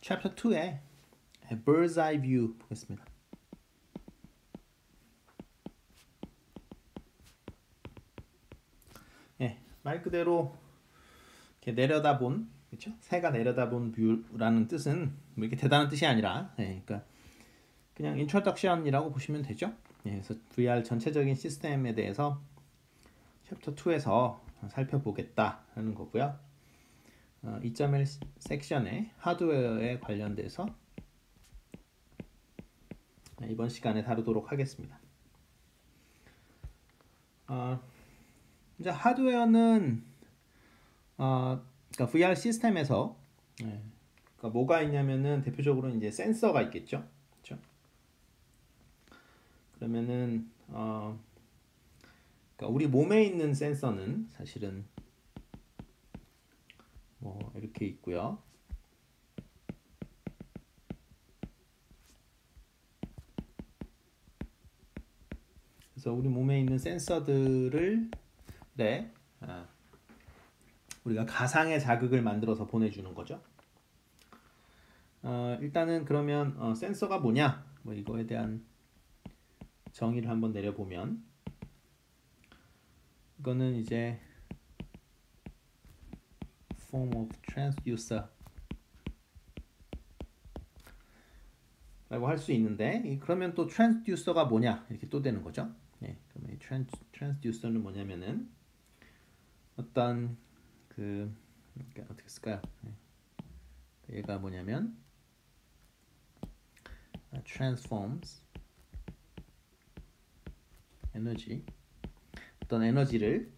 챕터 2의 bird's eye view 보겠습니다. 말 그대로 이렇게 내려다본, 그렇죠? 새가 내려다본 뷰라는 뜻은 뭐 이렇게 대단한 뜻이 아니라, 그러니까 그냥 인트로덕션이라고 보시면 되죠. 그래서 VR 전체적인 시스템에 대해서 챕터 2에서 살펴보겠다라는 거고요. 2.1 섹션의 하드웨어에 관련돼서 이번 시간에 다루도록 하겠습니다. 이제 하드웨어는 그러니까 VR 시스템에서 그러니까 뭐가 있냐면은 대표적으로 이제 센서가 있겠죠. 그렇죠? 그러면은 그러니까 우리 몸에 있는 센서는 사실은 뭐 이렇게 있고요. 그래서 우리 몸에 있는 센서들을 우리가 가상의 자극을 만들어서 보내주는 거죠. 일단은 그러면 센서가 뭐냐? 뭐 이거에 대한 정의를 한번 내려보면 이거는 이제 form of transducer 라고 할 수 있는데, 그러면 또 transducer가 뭐냐 이렇게 또 되는 거죠. 그러면 transducer는 뭐냐면은 어떤 그러니까 어떻게 쓸까요? 얘가 뭐냐면 transforms 에너지, 어떤 에너지를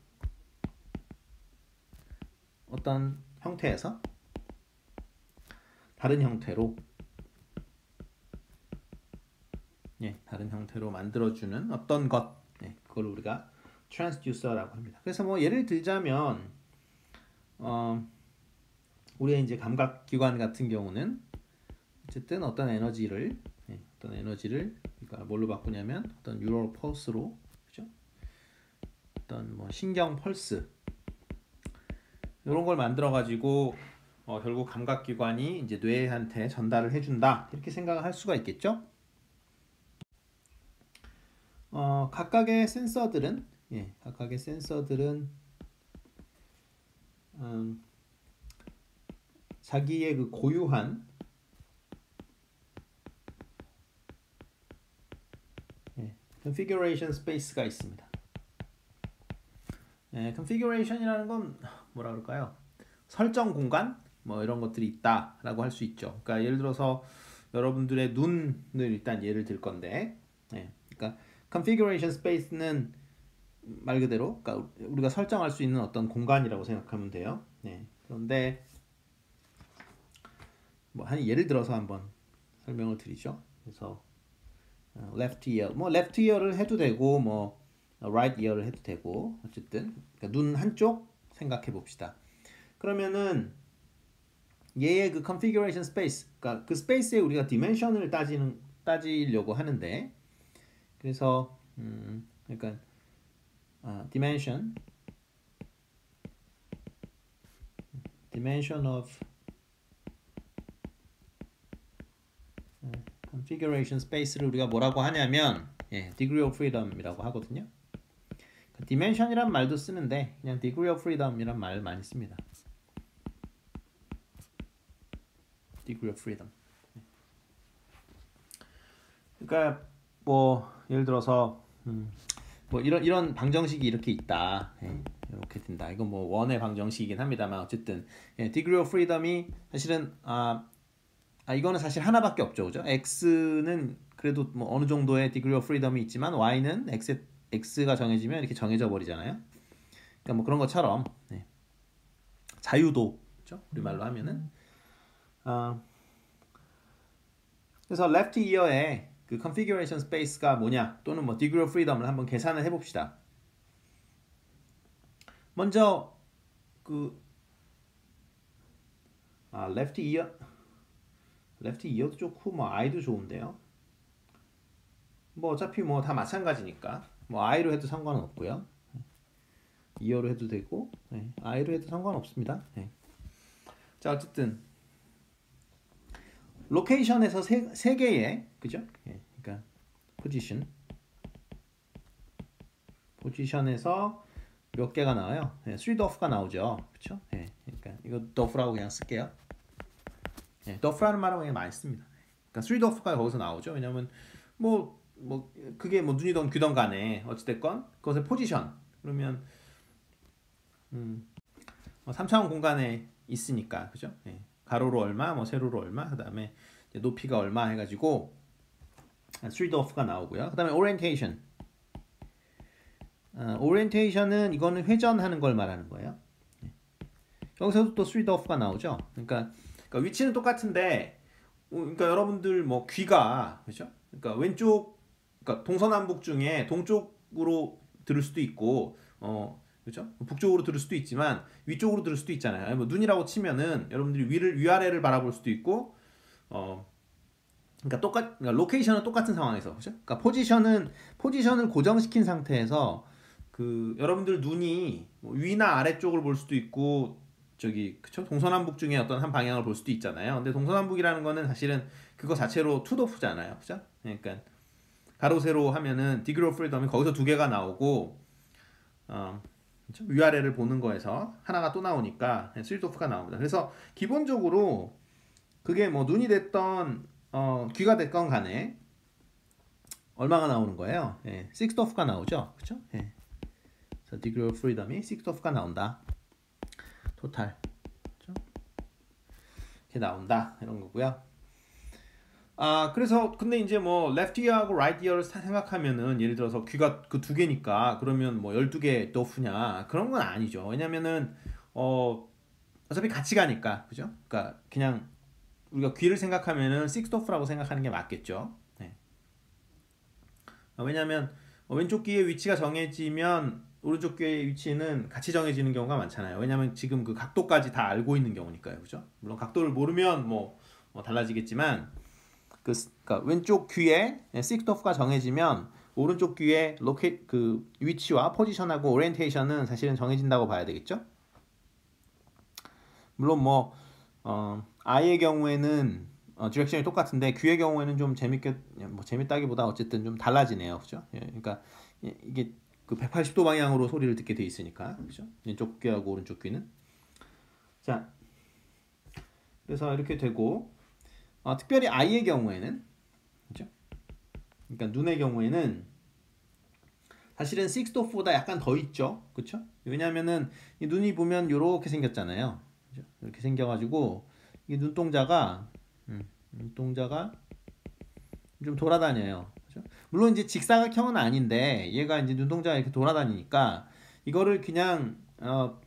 어떤 형태에서 다른 형태로 다른 형태로 만들어주는 어떤 것, 그걸 우리가 transducer라고 합니다. 그래서 뭐 예를 들자면 우리의 이제 감각기관 같은 경우는 어쨌든 어떤 에너지를 그러니까 뭘로 바꾸냐면 어떤 뉴럴 펄스로, 그죠? 어떤 뭐 신경 펄스 이런 걸 만들어 가지고 결국 감각기관이 이제 뇌한테 전달을 해준다 이렇게 생각을 할 수가 있겠죠. 각각의 센서들은 자기의 그 고유한 configuration space가 있습니다. configuration이라는 건 뭐라 그럴까요? 설정 공간 뭐 이런 것들이 있다라고 할 수 있죠. 그러니까 예를 들어서 여러분들의 눈을 일단 예를 들 건데, 그러니까 configuration space는 말 그대로 그러니까 우리가 설정할 수 있는 어떤 공간이라고 생각하면 돼요. 그런데 뭐 한 예를 들어서 한번 설명을 드리죠. 그래서 left ear, 뭐 left ear를 해도 되고 뭐 right ear를 해도 되고, 어쨌든 그러니까 눈 한쪽 생각해 봅시다. 그러면은 얘의 그 configuration space, 그러니까 그 스페이스에 우리가 dimension을 따지려고 하는데, 그래서 그러니까 dimension of configuration space를 우리가 뭐라고 하냐면 degree of freedom이라고 하거든요. dimension이란 말도 쓰는데 그냥 degree of freedom이란 말 많이 씁니다. degree of freedom. 그러니까 뭐 예를 들어서 뭐 이런 방정식이 이렇게 있다. 이렇게 된다. 이건 뭐 원의 방정식이긴 합니다만 어쨌든 degree of freedom이 사실은 이거는 사실 하나밖에 없죠, 그죠? x는 그래도 뭐 어느 정도의 degree of freedom이 있지만 y는 x가 정해지면 이렇게 정해져 버리잖아요. 그러니까 뭐 그런 것처럼 자유도, 그죠? 우리말로 하면은 그래서 left ear에 그 configuration space가 뭐냐 또는 뭐 degree of freedom을 한번 계산을 해봅시다. 먼저 그 left ear도 좋고 뭐 eye도 좋은데요. 뭐 어차피 뭐 다 마찬가지니까 뭐 eye로 해도 상관은 없고요. ear로 해도 되고 eye로 해도 상관없습니다. 자 어쨌든 로케이션에서 세 개의 그죠? 예, 그러니까 포지션에서 몇 개가 나와요? 예, 3도프가 나오죠. 그렇죠? 예, 그러니까 이거 도프라고 그냥 쓸게요. 예, 도프라는 말은 그냥 많이 씁니다. 그러니까 3도프가 거기서 나오죠. 왜냐면 그게 뭐 눈이던 귀던 간에 어찌됐건 그것의 포지션 그러면 3차원 공간에 있으니까 그죠? 예, 가로로 얼마, 뭐 세로로 얼마, 그다음에 높이가 얼마 해가지고 3도프가 나오고요. 그다음에 오리엔테이션. 오리엔테이션은 이거는 회전하는 걸 말하는 거예요. 여기서도 또 3도프가 나오죠. 그러니까 위치는 똑같은데, 그러니까 여러분들 뭐 귀가 그죠? 그러니까 왼쪽, 그러니까 동서남북 중에 동쪽으로 들을 수도 있고, 그죠? 북쪽으로 들을 수도 있지만 위쪽으로 들을 수도 있잖아요. 뭐 눈이라고 치면은 여러분들이 위아래를 바라볼 수도 있고, 그러니까 로케이션은 똑같은 상황에서 그죠? 그러니까 포지션을 고정시킨 상태에서 그 여러분들 눈이 위나 아래쪽을 볼 수도 있고 그쵸? 동서남북 중에 어떤 한 방향을 볼 수도 있잖아요. 근데 동서남북이라는 거는 사실은 그거 자체로 투도프잖아요. 그죠? 그러니까 가로 세로 하면은 디그리 오브 프리덤이 거기서 두 개가 나오고 그쵸? 위아래를 보는 거에서 하나가 또 나오니까 3도프가 나옵니다. 그래서 기본적으로 그게 뭐 눈이 됐던 귀가 됐건 간에 얼마가 나오는 거예요? 예, 6도프가 나오죠. 그쵸? 예. 그래서 degree of freedom이 6도프가 나온다. 토탈. 그쵸? 이렇게 나온다. 이런 거고요. 그래서 근데 이제 뭐 left ear하고 right ear를 생각하면은 예를 들어서 귀가 그 두 개니까 그러면 뭐 12개 도프냐 그런 건 아니죠. 왜냐면은 어차피 같이 가니까. 그죠? 그러니까 그냥 우리가 귀를 생각하면은 6도프라고 생각하는 게 맞겠죠. 네. 왜냐하면 왼쪽 귀의 위치가 정해지면 오른쪽 귀의 위치는 같이 정해지는 경우가 많잖아요. 왜냐하면 지금 그 각도까지 다 알고 있는 경우니까요. 그죠? 물론 각도를 모르면 뭐 달라지겠지만 그러니까 왼쪽 귀에 6도프가 정해지면 오른쪽 귀의 그 위치와 포지션하고 오리엔테이션은 사실은 정해진다고 봐야 되겠죠? 물론 뭐 아이의 경우에는 디렉션이 똑같은데 귀의 경우에는 좀 재밌다기보다 어쨌든 좀 달라지네요. 그죠? 예, 그러니까 이게 그 180도 방향으로 소리를 듣게 돼 있으니까. 그죠? 왼쪽 귀하고 오른쪽 귀는. 자. 그래서 이렇게 되고 특별히 아이의 경우에는 그죠? 그러니까 눈의 경우에는 사실은 6도프보다 약간 더 있죠. 그렇죠? 왜냐면은 이 눈이 보면 이렇게 생겼잖아요. 그죠? 이렇게 생겨 가지고 이 눈동자가 좀 돌아다녀요. 그죠? 물론 이제 직사각형은 아닌데 얘가 이제 눈동자가 이렇게 돌아다니니까 이거를 그냥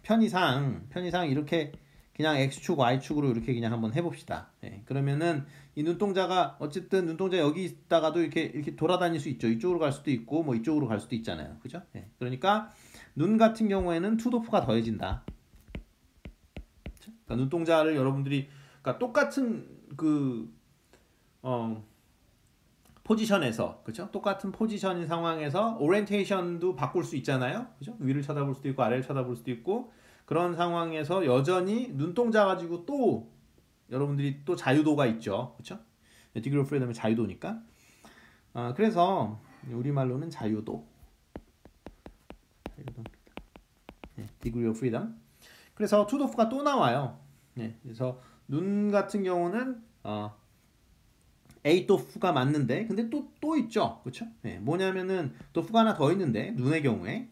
편의상 이렇게 그냥 x축 y축으로 이렇게 그냥 한번 해봅시다. 예, 그러면은 이 눈동자가 어쨌든 눈동자 여기 있다가도 이렇게 돌아다닐 수 있죠. 이쪽으로 갈 수도 있고 뭐 이쪽으로 갈 수도 있잖아요. 그죠? 예, 그러니까 눈 같은 경우에는 투도프가 더해진다. 그러니까 눈동자를 여러분들이 그러니까 똑같은 포지션에서 그렇죠? 똑같은 포지션인 상황에서 오리엔테이션도 바꿀 수 있잖아요. 그죠? 위를 쳐다볼 수도 있고 아래를 쳐다볼 수도 있고 그런 상황에서 여전히 눈동자 가지고 또 여러분들이 또 자유도가 있죠. 그렇죠? 디그리 오브 프리덤의 자유도니까. 그래서 우리말로는 자유도. 디그리 오브 프리덤. 그래서 투도프가 또 나와요. 네, 그래서 눈 같은 경우는 A도프가 맞는데 근데 또 있죠. 그렇죠? 네, 뭐냐면은 도프가 하나 더 있는데 눈의 경우에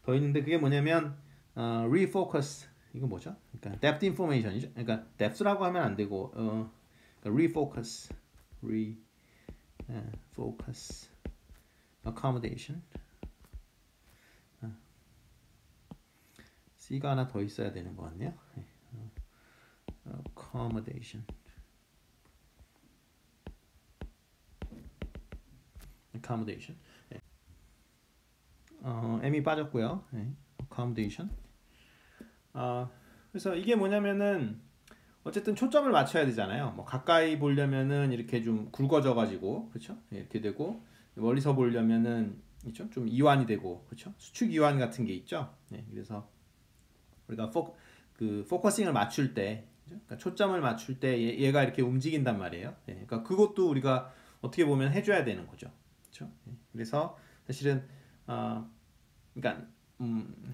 더 있는데 그게 뭐냐면 refocus 이거 뭐죠? 그러니까 depth information이죠. 그러니까 depth라고 하면 안 되고 그러니까 refocus accommodation C가 하나 더 있어야 되는 것 같네요. accommodation 네. M이 빠졌고요. 네. accommodation 그래서 이게 뭐냐면은 어쨌든 초점을 맞춰야 되잖아요. 뭐 가까이 보려면은 이렇게 좀 굵어져 가지고 그렇죠? 이렇게 되고 멀리서 보려면은 있죠? 좀 이완이 되고 그렇죠? 수축 이완 같은 게 있죠. 네, 그래서 우리가 포커싱을 맞출 때 그러니까 초점을 맞출 때 얘가 이렇게 움직인단 말이에요. 예, 그러니까 그것도 우리가 어떻게 보면 해줘야 되는 거죠. 그렇죠? 예, 그래서 사실은 그러니까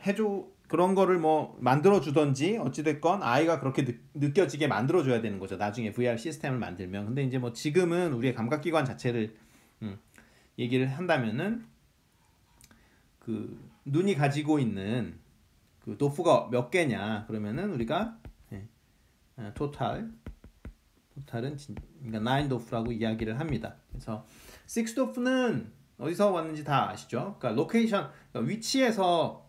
해줘 그런 거를 뭐 만들어 주던지 어찌 됐건 아이가 그렇게 느껴지게 만들어 줘야 되는 거죠. 나중에 VR 시스템을 만들면. 근데 이제 뭐 지금은 우리의 감각기관 자체를 얘기를 한다면은 그 눈이 가지고 있는 그 도프가 몇 개냐 그러면은 우리가 토탈은 그러니까 9 도프라고 이야기를 합니다. 그래서 6 도프는 어디서 왔는지 다 아시죠? 그러니까 로케이션, 그러니까 위치에서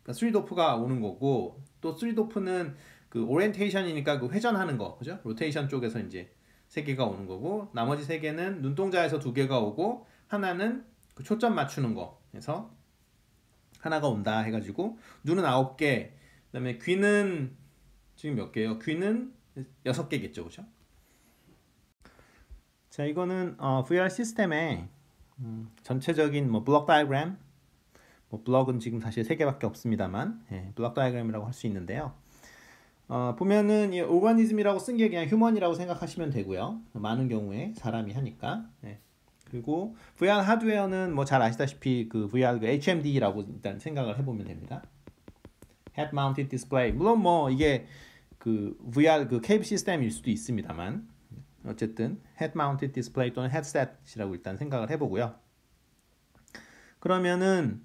그러니까 3 도프가 오는 거고 또 3 도프는 그 오리엔테이션이니까 그 회전하는 거, 그죠? 로테이션 쪽에서 이제 3개가 오는 거고 나머지 3개는 눈동자에서 2개가 오고 하나는 그 초점 맞추는 거. 그래서 하나가 온다 해가지고 눈은 9개, 그다음에 귀는 지금 몇 개예요? 귀는 6개겠죠, 그죠? 자, 이거는 VR 시스템의 전체적인 뭐 블록 다이어그램, 뭐 블럭은 지금 사실 3개밖에 없습니다만 블록 다이어그램이라고 할 수 있는데요. 보면은 이 오가니즘이라고 쓴 게 그냥 휴먼이라고 생각하시면 되고요. 많은 경우에 사람이 하니까. 그리고 VR 하드웨어는 뭐 잘 아시다시피 그 VR 그 HMD라고 일단 생각을 해보면 됩니다. Head Mounted Display. 물론 뭐 이게 그 VR 그 케이블 시스템일 수도 있습니다만 어쨌든 Head Mounted Display 또는 Headset이라고 일단 생각을 해보고요. 그러면은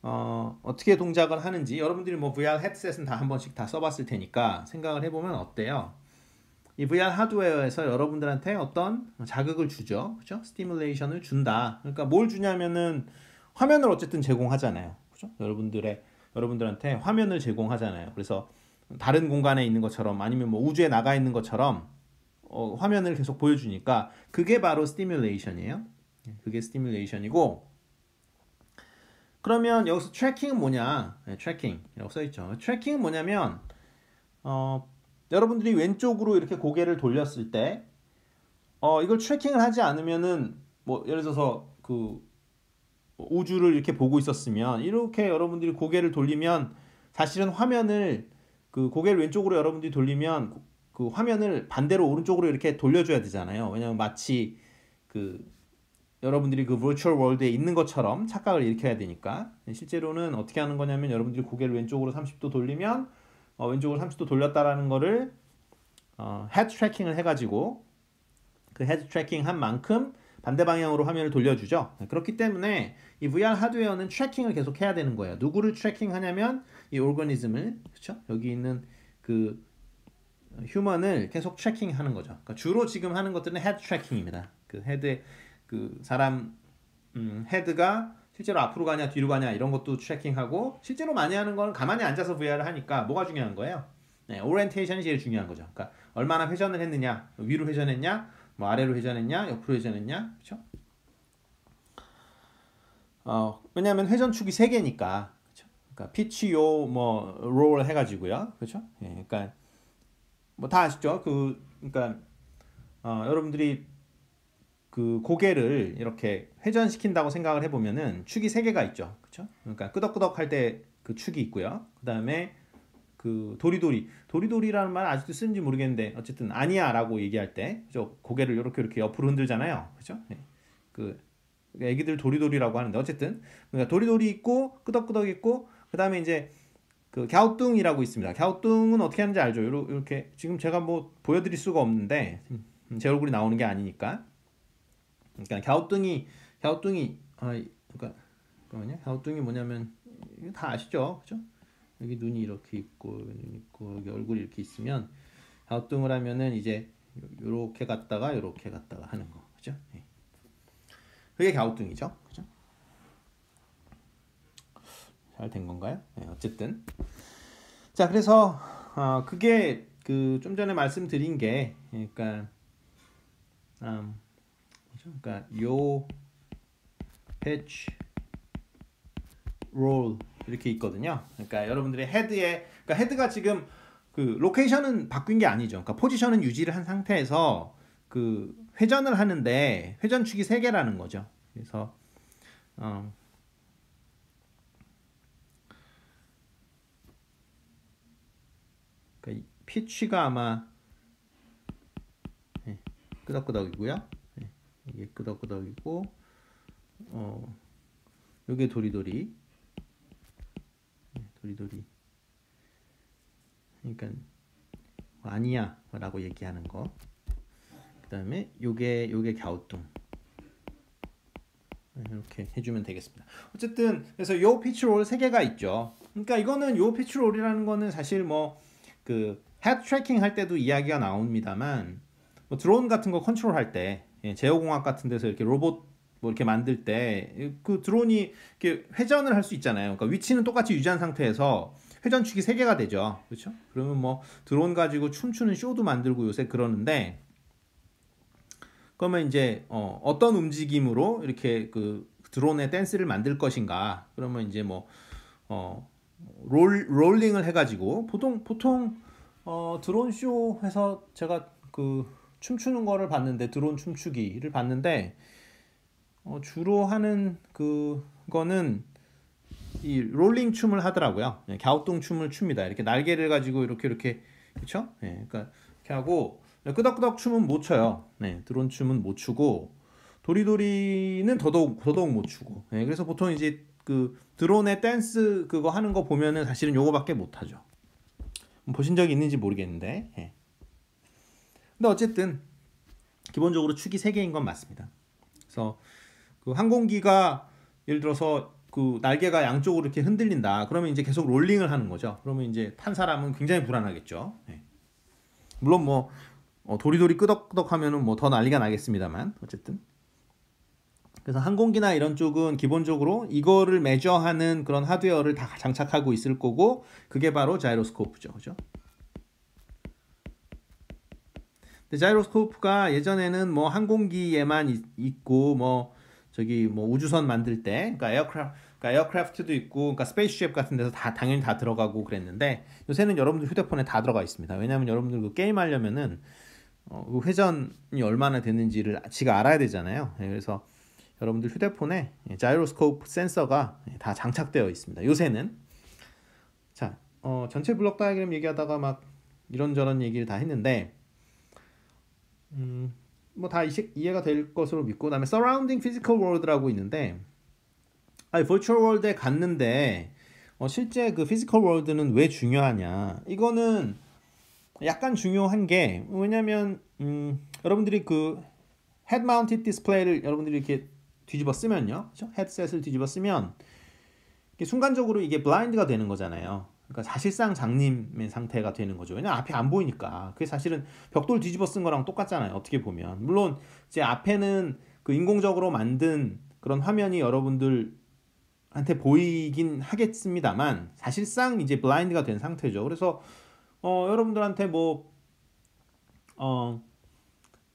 어떻게 동작을 하는지 여러분들이 뭐 VR 헤드셋은 다 한 번씩 다 써봤을 테니까 생각을 해보면 어때요? 이 VR 하드웨어에서 여러분들한테 어떤 자극을 주죠, 그죠? 스티뮬레이션을 준다. 그러니까 뭘 주냐면은 화면을 어쨌든 제공하잖아요, 그죠? 여러분들한테 화면을 제공하잖아요. 그래서 다른 공간에 있는 것처럼 아니면 뭐 우주에 나가 있는 것처럼 화면을 계속 보여주니까 그게 바로 스티뮬레이션이에요. 그게 스티뮬레이션이고. 그러면 여기서 트래킹은 뭐냐? 트래킹이라고 써있죠. 트래킹은 뭐냐면 여러분들이 왼쪽으로 이렇게 고개를 돌렸을 때 이걸 트래킹을 하지 않으면은 뭐 예를 들어서 그 우주를 이렇게 보고 있었으면 이렇게 여러분들이 고개를 돌리면 사실은 화면을 그 고개를 왼쪽으로 여러분들이 돌리면 그 화면을 반대로 오른쪽으로 이렇게 돌려줘야 되잖아요. 왜냐면 마치 그 여러분들이 그 virtual world에 있는 것처럼 착각을 일으켜야 되니까. 실제로는 어떻게 하는 거냐면 여러분들이 고개를 왼쪽으로 30도 돌리면 왼쪽으로 30도 돌렸다라는 거를 헤드 트래킹을 해가지고 그 헤드 트래킹 한 만큼 반대 방향으로 화면을 돌려주죠. 그렇기 때문에 이 VR 하드웨어는 트래킹을 계속 해야 되는 거예요. 누구를 트래킹하냐면 이 오르거니즘을, 그렇죠? 여기 있는 그 휴먼을 계속 트래킹하는 거죠. 그러니까 주로 지금 하는 것들은 헤드 트래킹입니다. 그 헤드 그 사람 헤드가 실제로 앞으로 가냐 뒤로 가냐 이런 것도 트래킹하고 실제로 많이 하는 거는 가만히 앉아서 VR을 하니까 뭐가 중요한 거예요? 오리엔테이션이 제일 중요한 거죠. 그러니까 얼마나 회전을 했느냐, 위로 회전했냐, 뭐 아래로 회전했냐, 옆으로 회전했냐, 그렇죠? 왜냐하면 회전축이 3개니까, 그렇죠? 그러니까 피치요, 뭐 롤 해가지고요, 그렇죠? 그러니까 뭐 다 아시죠? 그러니까 여러분들이 그 고개를 이렇게 회전시킨다고 생각을 해보면은 축이 3개가 있죠, 그렇죠? 그러니까 끄덕끄덕 할 때 그 축이 있고요. 그 다음에 그 도리도리라는 말 아직도 쓰는지 모르겠는데 어쨌든 아니야라고 얘기할 때 그죠? 고개를 이렇게 옆으로 흔들잖아요, 그렇죠? 그 애기들 도리도리라고 하는데 어쨌든 그러니까 도리도리 있고 끄덕끄덕 있고 그 다음에 이제 그 갸우뚱이라고 있습니다. 갸우뚱은 어떻게 하는지 알죠? 이렇게 지금 제가 뭐 보여드릴 수가 없는데 제 얼굴이 나오는 게 아니니까. 그러니까 갸우뚱이 그러니까 잠깐만요. 갸우뚱이 뭐냐면 이거 다 아시죠, 그죠? 여기 눈이 이렇게 있고 여기 얼굴이 이렇게 있으면 갸우뚱을 하면은 이제 요렇게 갔다가 하는 거, 그죠? 그게 갸우뚱이죠, 그죠? 잘 된 건가요? 어쨌든 자, 그래서 그게 그 좀 전에 말씀드린 게 그러니까 그러니까 요 pitch roll 이렇게 있거든요. 그러니까 여러분들의 그러니까 헤드가 지금 그 로케이션은 바뀐 게 아니죠. 그러니까 포지션은 유지를 한 상태에서 그 회전을 하는데 회전축이 3개라는 거죠. 그래서 그러니까 피치가 아마 끄덕끄덕이고요. 네, 이게 끄덕끄덕이고 요게 도리도리. 네, 도리도리. 그러니까 아니야 라고 얘기하는 거. 그 다음에 요게 갸우뚱. 이렇게 해주면 되겠습니다. 어쨌든 그래서 요 피치롤 3개가 있죠. 그러니까 이거는 요 피치롤이라는 거는 사실 뭐 그 헤드 트래킹 할 때도 이야기가 나옵니다만 뭐 드론 같은 거 컨트롤 할 때 제어공학 같은 데서 이렇게 로봇 뭐 이렇게 만들 때 그 드론이 이렇게 회전을 할 수 있잖아요. 그러니까 위치는 똑같이 유지한 상태에서 회전축이 3개가 되죠. 그렇죠? 그러면 뭐 드론 가지고 춤추는 쇼도 만들고 요새 그러는데 그러면 이제 어떤 움직임으로 이렇게 그 드론의 댄스를 만들 것인가? 그러면 이제 뭐 롤링을 해가지고 보통 드론 쇼에서 제가 그 춤추는 거를 봤는데 드론 춤추기를 봤는데 주로 하는 그거는 이 롤링 춤을 하더라고요. 갸우뚱 춤을 춥니다. 이렇게 날개를 가지고 이렇게 그렇죠? 네, 그러니까 이렇게 하고 끄덕끄덕 춤은 못 춰요. 네, 드론 춤은 못 추고 도리도리는 더더욱 못 추고. 네, 그래서 보통 이제 그 드론의 댄스 그거 하는 거 보면은 사실은 요거밖에 못 하죠. 보신 적이 있는지 모르겠는데. 네. 근데 어쨌든 기본적으로 축이 3개인 건 맞습니다. 그래서 그 항공기가 예를 들어서 그 날개가 양쪽으로 이렇게 흔들린다. 그러면 이제 계속 롤링을 하는 거죠. 그러면 이제 탄 사람은 굉장히 불안하겠죠. 네. 물론 뭐 도리도리 끄덕끄덕 하면은 뭐 더 난리가 나겠습니다만 어쨌든 그래서 항공기나 이런 쪽은 기본적으로 이거를 매저하는 그런 하드웨어를 다 장착하고 있을 거고 그게 바로 자이로스코프죠. 그죠? 근데 자이로스코프가 예전에는 뭐 항공기에만 있고 뭐 저기 뭐 우주선 만들 때 그러니까 에어크래프트도 있고 그러니까 스페이스쉽 같은 데서 다 당연히 다 들어가고 그랬는데 요새는 여러분들 휴대폰에 다 들어가 있습니다. 왜냐하면 여러분들 그 게임 하려면은 그 회전이 얼마나 되는지를 지가 알아야 되잖아요. 그래서 여러분들 휴대폰에 자이로스코프 센서가 다 장착되어 있습니다. 요새는 자 전체 블록 다이어그램 얘기하다가 막 이런저런 얘기를 다 했는데 뭐 다 이해가 될 것으로 믿고 그다음에 Surrounding Physical World라고 있는데 Virtual World에 갔는데 실제 그 Physical World는 왜 중요하냐 이거는 약간 중요한 게 왜냐면 여러분들이 그 헤드 마운티드 디스플레이를 여러분들이 이렇게 뒤집어 쓰면요. 그렇죠? 헤드셋을 뒤집어 쓰면 순간적으로 이게 블라인드가 되는 거잖아요. 그러니까 사실상 장님의 상태가 되는 거죠. 왜냐면 앞에 안 보이니까. 그게 사실은 벽돌 뒤집어 쓴 거랑 똑같잖아요. 어떻게 보면. 물론 제 앞에는 그 인공적으로 만든 그런 화면이 여러분들한테 보이긴 하겠습니다만 사실상 이제 블라인드가 된 상태죠. 그래서 여러분들한테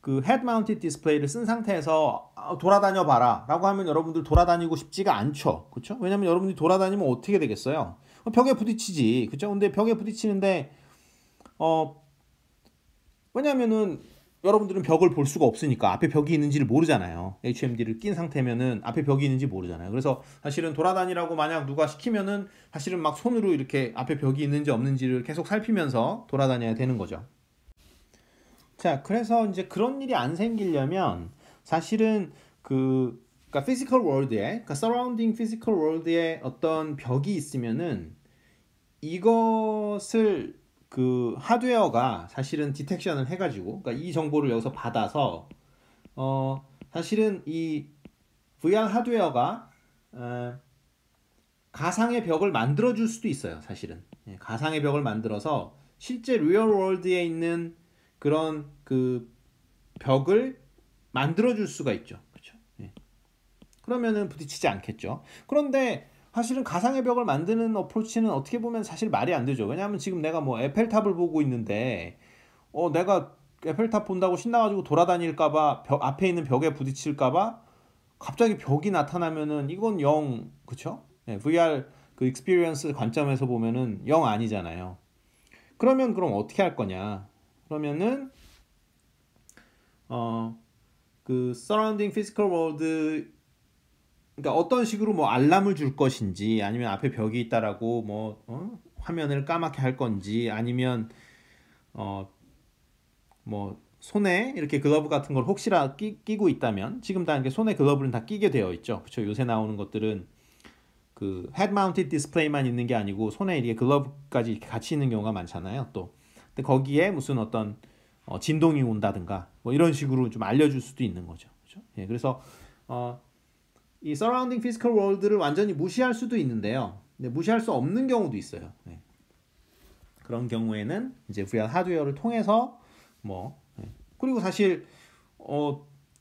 그 헤드 마운티드 디스플레이를 쓴 상태에서 돌아다녀 봐라 라고 하면 여러분들 돌아다니고 싶지가 않죠. 그렇죠? 왜냐면 여러분들이 돌아다니면 어떻게 되겠어요? 벽에 부딪히지. 그렇죠? 근데 벽에 부딪히는데 왜냐면은 여러분들은 벽을 볼 수가 없으니까 앞에 벽이 있는지를 모르잖아요. HMD를 낀 상태면은 앞에 벽이 있는지 모르잖아요. 그래서 사실은 돌아다니라고 만약 누가 시키면은 사실은 막 손으로 이렇게 앞에 벽이 있는지 없는지를 계속 살피면서 돌아다녀야 되는 거죠. 자, 그래서 이제 그런 일이 안 생기려면 사실은 그러니까 피지컬 월드에, 그러니까 서라운딩 피지컬 월드에 어떤 벽이 있으면은 이것을 그 하드웨어가 사실은 디텍션을 해가지고, 그러니까 이 정보를 여기서 받아서 사실은 이 VR 하드웨어가 가상의 벽을 만들어줄 수도 있어요. 사실은 가상의 벽을 만들어서 실제 리얼 월드에 있는 그런 그 벽을 만들어줄 수가 있죠. 그렇죠? 그러면은 부딪히지 않겠죠. 그런데 사실은 가상의 벽을 만드는 어프로치는 어떻게 보면 사실 말이 안 되죠. 왜냐하면 지금 내가 뭐 에펠탑을 보고 있는데 내가 에펠탑 본다고 신나가지고 돌아다닐까봐 앞에 있는 벽에 부딪힐까봐 갑자기 벽이 나타나면은 이건 영 그쵸? VR 그 익스피리언스 관점에서 보면은 영 아니잖아요. 그럼 어떻게 할 거냐? 그러면은 그 surrounding physical world 그러니까 어떤 식으로 뭐 알람을 줄 것인지 아니면 앞에 벽이 있다라고 화면을 까맣게 할 건지 아니면 뭐 손에 이렇게 글러브 같은 걸 혹시나 끼고 있다면 지금 다 이렇게 손에 글러브는 다 끼게 되어 있죠. 그렇죠? 요새 나오는 것들은 그 헤드 마운티드 디스플레이만 있는 게 아니고 손에 이렇게 글러브까지 이렇게 같이 있는 경우가 많잖아요. 또 근데 거기에 무슨 어떤 진동이 온다든가 뭐 이런 식으로 좀 알려줄 수도 있는 거죠. 그렇죠? 예, 그래서 이 서라운딩 피지컬 월드를 완전히 무시할 수도 있는데요. 근데 무시할 수 없는 경우도 있어요. 예. 그런 경우에는 이제 VR 하드웨어를 통해서 뭐 그리고 사실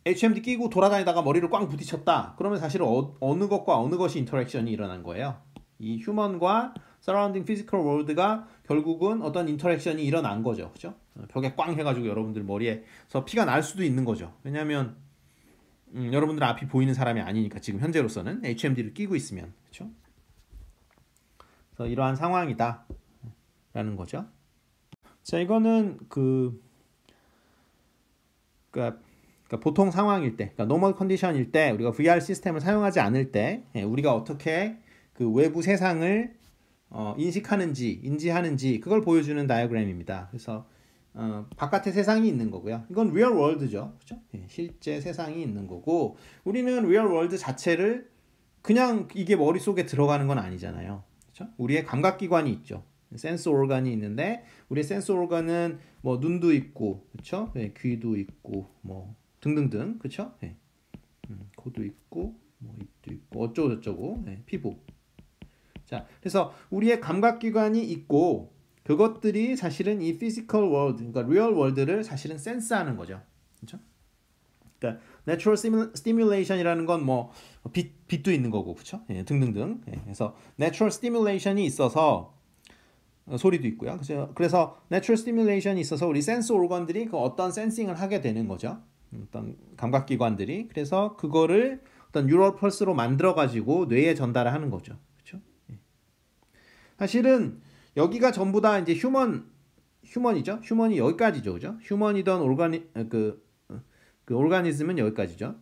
HMD 끼고 돌아다니다가 머리를 꽝 부딪혔다. 그러면 사실 어느 것과 어느 것이 인터랙션이 일어난 거예요. 이 휴먼과 서라운딩 피지컬 월드가 결국은 어떤 인터랙션이 일어난 거죠. 그죠? 벽에 꽝 해가지고 여러분들 머리에서 피가 날 수도 있는 거죠. 왜냐하면 여러분들 앞이 보이는 사람이 아니니까 지금 현재로서는 HMD를 끼고 있으면 그렇죠? 그래서 이러한 상황이다 라는 거죠. 자, 이거는 그러니까 보통 상황일 때, 그러니까 노멀 컨디션일 때 우리가 VR 시스템을 사용하지 않을 때 우리가 어떻게 그 외부 세상을 인식하는지, 인지하는지 그걸 보여주는 다이어그램입니다. 그래서 바깥의 세상이 있는 거고요. 이건 리얼 월드죠, 그렇죠? 실제 세상이 있는 거고 우리는 리얼 월드 자체를 그냥 이게 머릿속에 들어가는 건 아니잖아요. 그렇죠? 우리의 감각기관이 있죠. 센스 오르간이 있는데 우리의 센스 오르간은 뭐 눈도 있고 그렇죠? 네, 귀도 있고 뭐 등등등 그렇죠? 네. 코도 있고 뭐 입도 있고 어쩌고 저쩌고 네, 피부. 자, 그래서 우리의 감각기관이 있고 그것들이 사실은 이 피지컬 월드, 그러니까 리얼 월드를 사실은 센스하는 거죠. 그렇죠? 그러니까 natural stimulation이라는 건 뭐 빛도 있는 거고 그렇죠? 예, 등등등. 예, 그래서 natural stimulation이 있어서 소리도 있고요. 그래서 natural stimulation이 있어서 우리 센스 오건들이 그 어떤 센싱을 하게 되는 거죠. 어떤 감각기관들이. 그래서 그거를 어떤 뉴럴 펄스로 만들어 가지고 뇌에 전달을 하는 거죠. 그렇죠? 예. 사실은 여기가 전부 다 이제 휴먼이죠. 휴먼이 여기까지죠. 그죠? 휴먼이던 그 오르가니즘은 여기까지죠.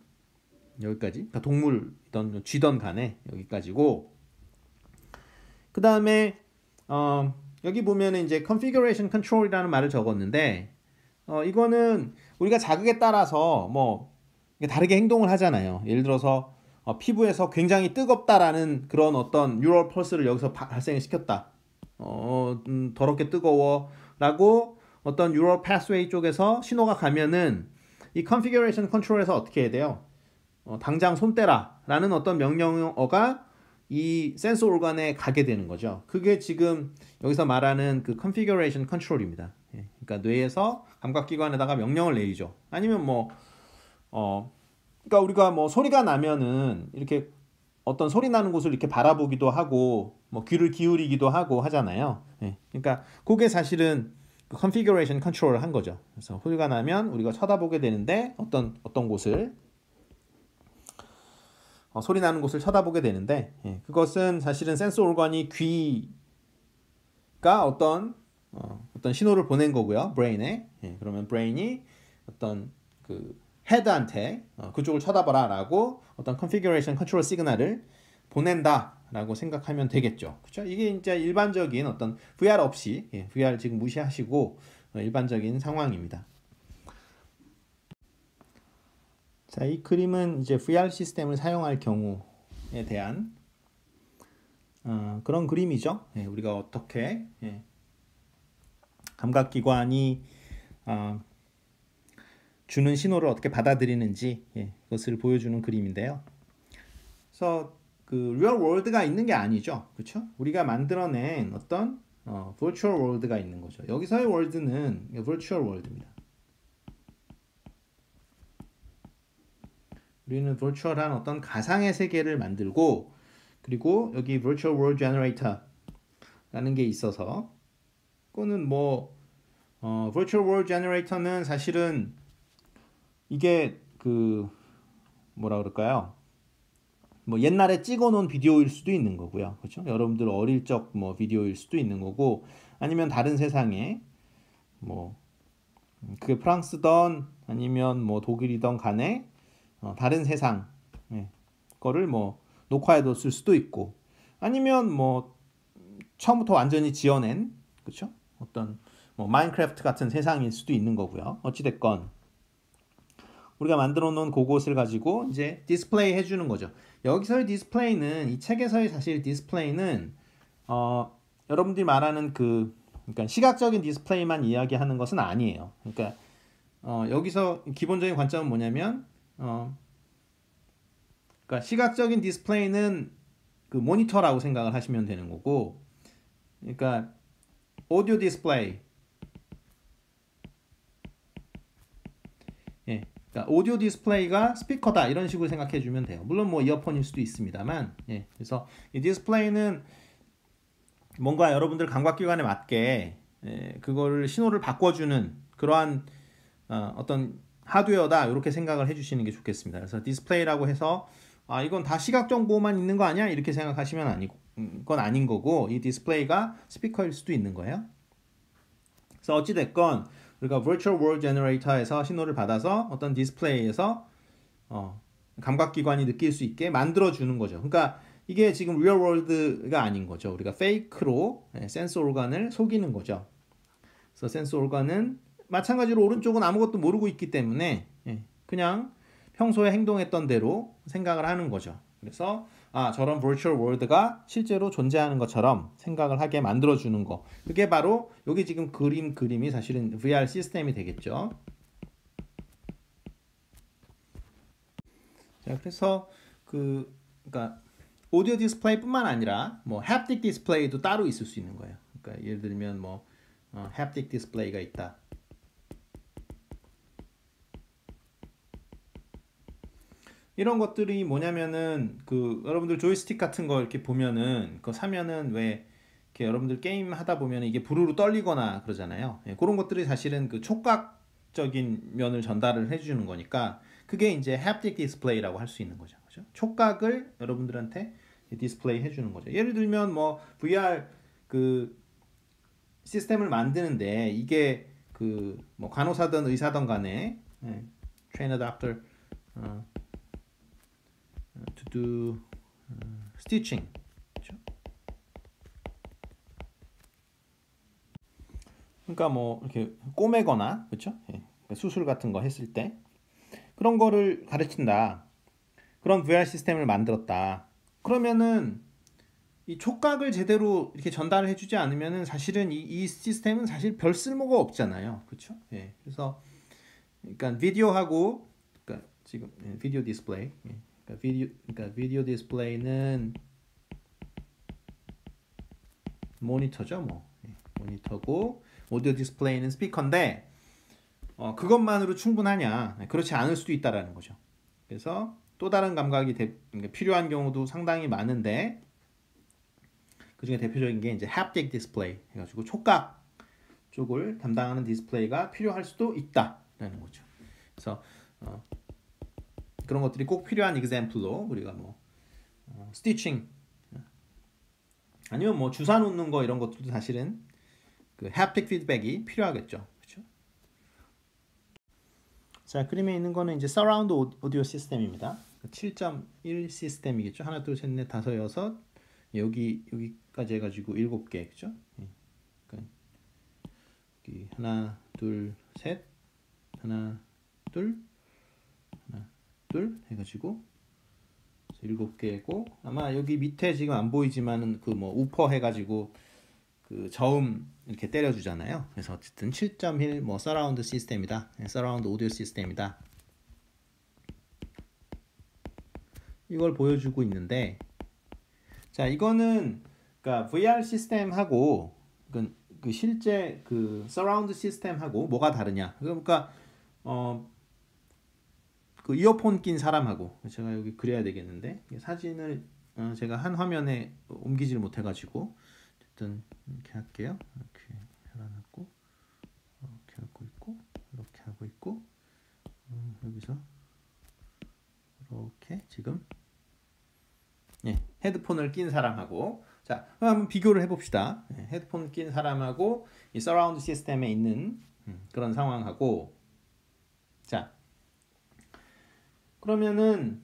여기까지. 그러니까 동물이던 쥐던 간에 여기까지고. 그다음에 여기 보면은 이제 configuration control이라는 말을 적었는데 이거는 우리가 자극에 따라서 뭐 다르게 행동을 하잖아요. 예를 들어서 피부에서 굉장히 뜨겁다라는 그런 어떤 뉴럴 펄스를 여기서 발생을 시켰다. 더럽게 뜨거워라고 어떤 뉴럴 패스웨이 쪽에서 신호가 가면은 이 configuration control에서 어떻게 해야 돼요? 당장 손 떼라라는 어떤 명령어가 이 센서 오르간에 가게 되는 거죠. 그게 지금 여기서 말하는 그 configuration control입니다. 그러니까 뇌에서 감각기관에다가 명령을 내리죠. 아니면 그러니까 우리가 뭐 소리가 나면은 이렇게 어떤 소리 나는 곳을 이렇게 바라보기도 하고 뭐 귀를 기울이기도 하고 하잖아요. 그러니까 그게 사실은 그 configuration control을 한 거죠. 그래서 소리가 나면 우리가 쳐다보게 되는데 어떤 곳을 소리 나는 곳을 쳐다보게 되는데 그것은 사실은 센서 오르간이 귀가 어떤 신호를 보낸 거고요. 브레인에. 그러면 브레인이 어떤 그 헤드한테 그쪽을 쳐다봐라라고 어떤 컨피규레이션 컨트롤 시그널을 보낸다라고 생각하면 되겠죠. 그렇죠? 이게 이제 일반적인 어떤 VR 없이 VR 지금 무시하시고 일반적인 상황입니다. 자, 이 그림은 이제 VR 시스템을 사용할 경우에 대한 그런 그림이죠. 우리가 어떻게 감각기관이 주는 신호를 어떻게 받아들이는지 그것을 보여주는 그림인데요. 그래서 그 리얼 월드가 있는 게 아니죠, 그렇죠? 우리가 만들어낸 어떤 virtual world가 있는 거죠. 여기서의 월드는 virtual world입니다. 우리는 virtual한 어떤 가상의 세계를 만들고 그리고 여기 virtual world generator라는 게 있어서 그거는 virtual world generator는 사실은 이게 뭐라 그럴까요? 뭐 옛날에 찍어놓은 비디오일 수도 있는 거고요, 그렇죠? 여러분들 어릴 적 비디오일 수도 있는 거고 아니면 다른 세상에 그게 프랑스던 아니면 독일이던 간에 다른 세상 거를 녹화해뒀을 수도 있고 아니면 처음부터 완전히 지어낸 그렇죠? 어떤 뭐 마인크래프트 같은 세상일 수도 있는 거고요. 어찌됐건 우리가 만들어 놓은 그것을 가지고 이제 디스플레이 해주는 거죠. 여기서의 디스플레이는 이 책에서의 사실 디스플레이는 여러분들이 말하는 그러니까 시각적인 디스플레이만 이야기하는 것은 아니에요. 그러니까 여기서 기본적인 관점은 뭐냐면 그러니까 시각적인 디스플레이는 그 모니터라고 생각을 하시면 되는 거고, 그러니까 오디오 디스플레이, 예, 그러니까 오디오 디스플레이가 스피커다 이런 식으로 생각해 주면 돼요. 물론 뭐 이어폰일 수도 있습니다만, 예, 그래서 이 디스플레이는 뭔가 여러분들 감각기관에 맞게 그거를 신호를 바꿔주는 그러한 어떤 하드웨어다 이렇게 생각을 해주시는 게 좋겠습니다. 그래서 디스플레이라고 해서 이건 다 시각 정보만 있는 거 아니야? 이렇게 생각하시면 그건 아닌 거고, 이 디스플레이가 스피커일 수도 있는 거예요. 그래서 어찌됐건 우리가 Virtual World Generator에서 신호를 받아서 어떤 디스플레이에서 감각기관이 느낄 수 있게 만들어주는 거죠. 그러니까 이게 지금 Real World가 아닌 거죠. 우리가 페이크로 센스 오르간을 속이는 거죠. 그래서 센스 오르간은 마찬가지로 오른쪽은 아무것도 모르고 있기 때문에 그냥 평소에 행동했던 대로 생각을 하는 거죠. 그래서 저런 Virtual World가 실제로 존재하는 것처럼 생각을 하게 만들어주는 거. 그게 바로 여기 지금 그림이 사실은 VR 시스템이 되겠죠. 자, 그래서 그러니까 오디오 디스플레이뿐만 아니라 뭐 햅틱 디스플레이도 따로 있을 수 있는 거예요. 그러니까 예를 들면 뭐 햅틱 디스플레이가 있다. 이런 것들이 뭐냐면은 여러분들 조이스틱 같은 거 이렇게 보면은 그거 사면은 왜 이렇게 여러분들 게임 하다 보면 이게 부르르 떨리거나 그러잖아요. 그런 것들이 사실은 그 촉각적인 면을 전달을 해주는 거니까 그게 이제 햅틱 디스플레이라고 할 수 있는 거죠. 그죠? 촉각을 여러분들한테 디스플레이 해주는 거죠. 예를 들면 뭐 VR 시스템을 만드는데 이게 뭐 간호사든 의사든 간에 train a doctor to do stitching. 그렇죠? 그러니까 뭐 이렇게 꼬매거나 그렇죠? 수술 같은 거 했을 때 그런 거를 가르친다. 그런 VR 시스템을 만들었다. 그러면은 이 촉각을 제대로 이렇게 전달을 해주지 않으면은 사실은 이 시스템은 사실 별 쓸모가 없잖아요. 그렇죠? 그래서 그러니까 비디오하고 그러니까 지금 비디오 디스플레이. 그러니까 비디오 디스플레이는 모니터죠, 뭐. 모니터고 오디오 디스플레이는 스피커인데 그것만으로 충분하냐? 그렇지 않을 수도 있다라는 거죠. 그래서 또 다른 감각이 필요한 경우도 상당히 많은데 그 중에 대표적인 게 이제 haptic 디스플레이 해가지고 촉각 쪽을 담당하는 디스플레이가 필요할 수도 있다라는 거죠. 그래서 그런 것들이 꼭 필요한 example로 우리가 뭐 스티칭 아니면 뭐 주사 놓는 거 이런 것들도 사실은 그 haptic 피드백이 필요하겠죠. 그렇죠? 자, 그림에 있는 거는 이제 서라운드 오디오 시스템입니다. 7.1 시스템이겠죠. 하나, 둘, 셋, 넷, 다섯, 여섯 여기까지 해가지고 7개, 그죠? 그러니까 여기 하나, 둘, 셋, 하나, 둘 해가지고 7개고 아마 여기 밑에 지금 안 보이지만은 그 뭐 우퍼 해가지고 그 저음 이렇게 때려주잖아요. 그래서 어쨌든 7.1 뭐 서라운드 시스템이다. 서라운드 오디오 시스템이다. 이걸 보여주고 있는데 자 이거는 그러니까 VR 시스템하고 그 실제 그 서라운드 시스템하고 뭐가 다르냐? 그러니까 그 이어폰 낀 사람하고 제가 여기 그려야 되겠는데 사진을 제가 한 화면에 옮기지를 못해가지고 어쨌든 이렇게 할게요. 이렇게 해놨고 이렇게 하고 있고 이렇게 하고 있고 여기서 이렇게 지금 헤드폰을 낀 사람하고 자 한번 비교를 해봅시다. 헤드폰 낀 사람하고 이 서라운드 시스템에 있는 그런 상황하고 자 그러면은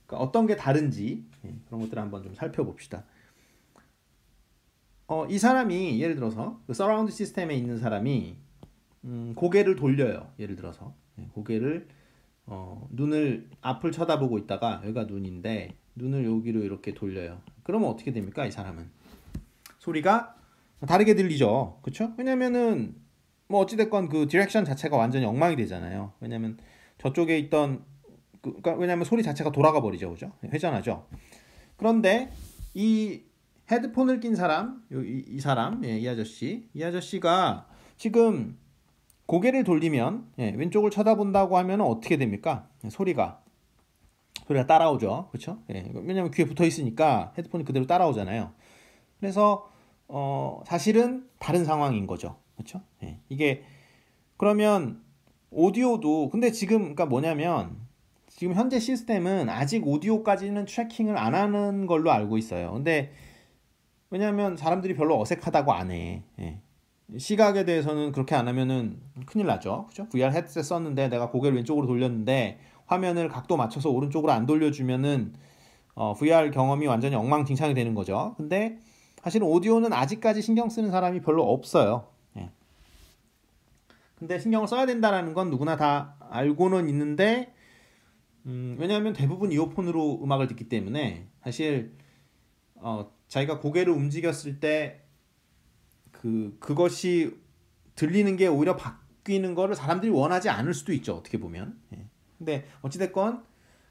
어떤 게 다른지 그런 것들을 한번 좀 살펴봅시다. 이 사람이 예를 들어서 그 서라운드 시스템에 있는 사람이 고개를 돌려요. 예를 들어서 고개를 눈을 앞을 쳐다보고 있다가 여기가 눈인데 눈을 여기로 이렇게 돌려요. 그러면 어떻게 됩니까? 이 사람은 소리가 다르게 들리죠. 그렇죠? 왜냐면은 뭐 어찌됐건 그 디렉션 자체가 완전히 엉망이 되잖아요. 왜냐면 저쪽에 있던 그러니까 왜냐면 소리 자체가 돌아가 버리죠. 그죠? 회전하죠. 그런데 이 헤드폰을 낀 사람, 이 사람, 이 아저씨가 지금 고개를 돌리면 왼쪽을 쳐다본다고 하면 어떻게 됩니까? 소리가 따라오죠. 그렇죠? 왜냐면 귀에 붙어 있으니까 헤드폰이 그대로 따라오잖아요. 그래서 사실은 다른 상황인 거죠. 그렇죠? 이게 그러면 오디오도 근데 지금 그러니까 뭐냐면 지금 현재 시스템은 아직 오디오까지는 트래킹을 안 하는 걸로 알고 있어요. 근데 왜냐하면 사람들이 별로 어색하다고 안 해. 시각에 대해서는 그렇게 안 하면은 큰일 나죠. 그죠? VR 헤드셋 썼는데 내가 고개를 왼쪽으로 돌렸는데 화면을 각도 맞춰서 오른쪽으로 안 돌려주면은 VR 경험이 완전히 엉망진창이 되는 거죠. 근데 사실은 오디오는 아직까지 신경 쓰는 사람이 별로 없어요. 근데 신경을 써야 된다는 건 누구나 다 알고는 있는데 왜냐하면 대부분 이어폰으로 음악을 듣기 때문에 사실 자기가 고개를 움직였을 때 그것이 들리는 게 오히려 바뀌는 거를 사람들이 원하지 않을 수도 있죠. 어떻게 보면. 근데 어찌됐건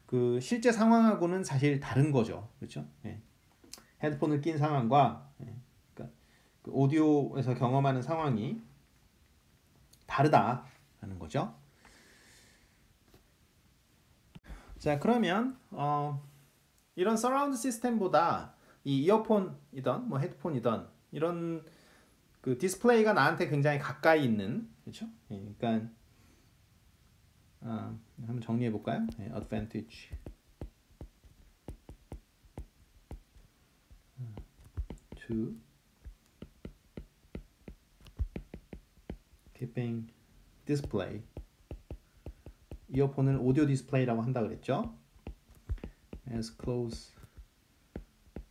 그 실제 상황하고는 사실 다른 거죠. 그렇죠? 헤드폰을 낀 상황과 그러니까 그 오디오에서 경험하는 상황이 다르다라는 거죠. 자, 그러면 이런 서라운드 시스템보다 이 이어폰이던 뭐 헤드폰이던 이런 그 디스플레이가 나한테 굉장히 가까이 있는 그렇죠? 그러니까 한번 정리해 볼까요? advantage to keeping display 이어폰을 오디오 디스플레이라고 한다 그랬죠? as close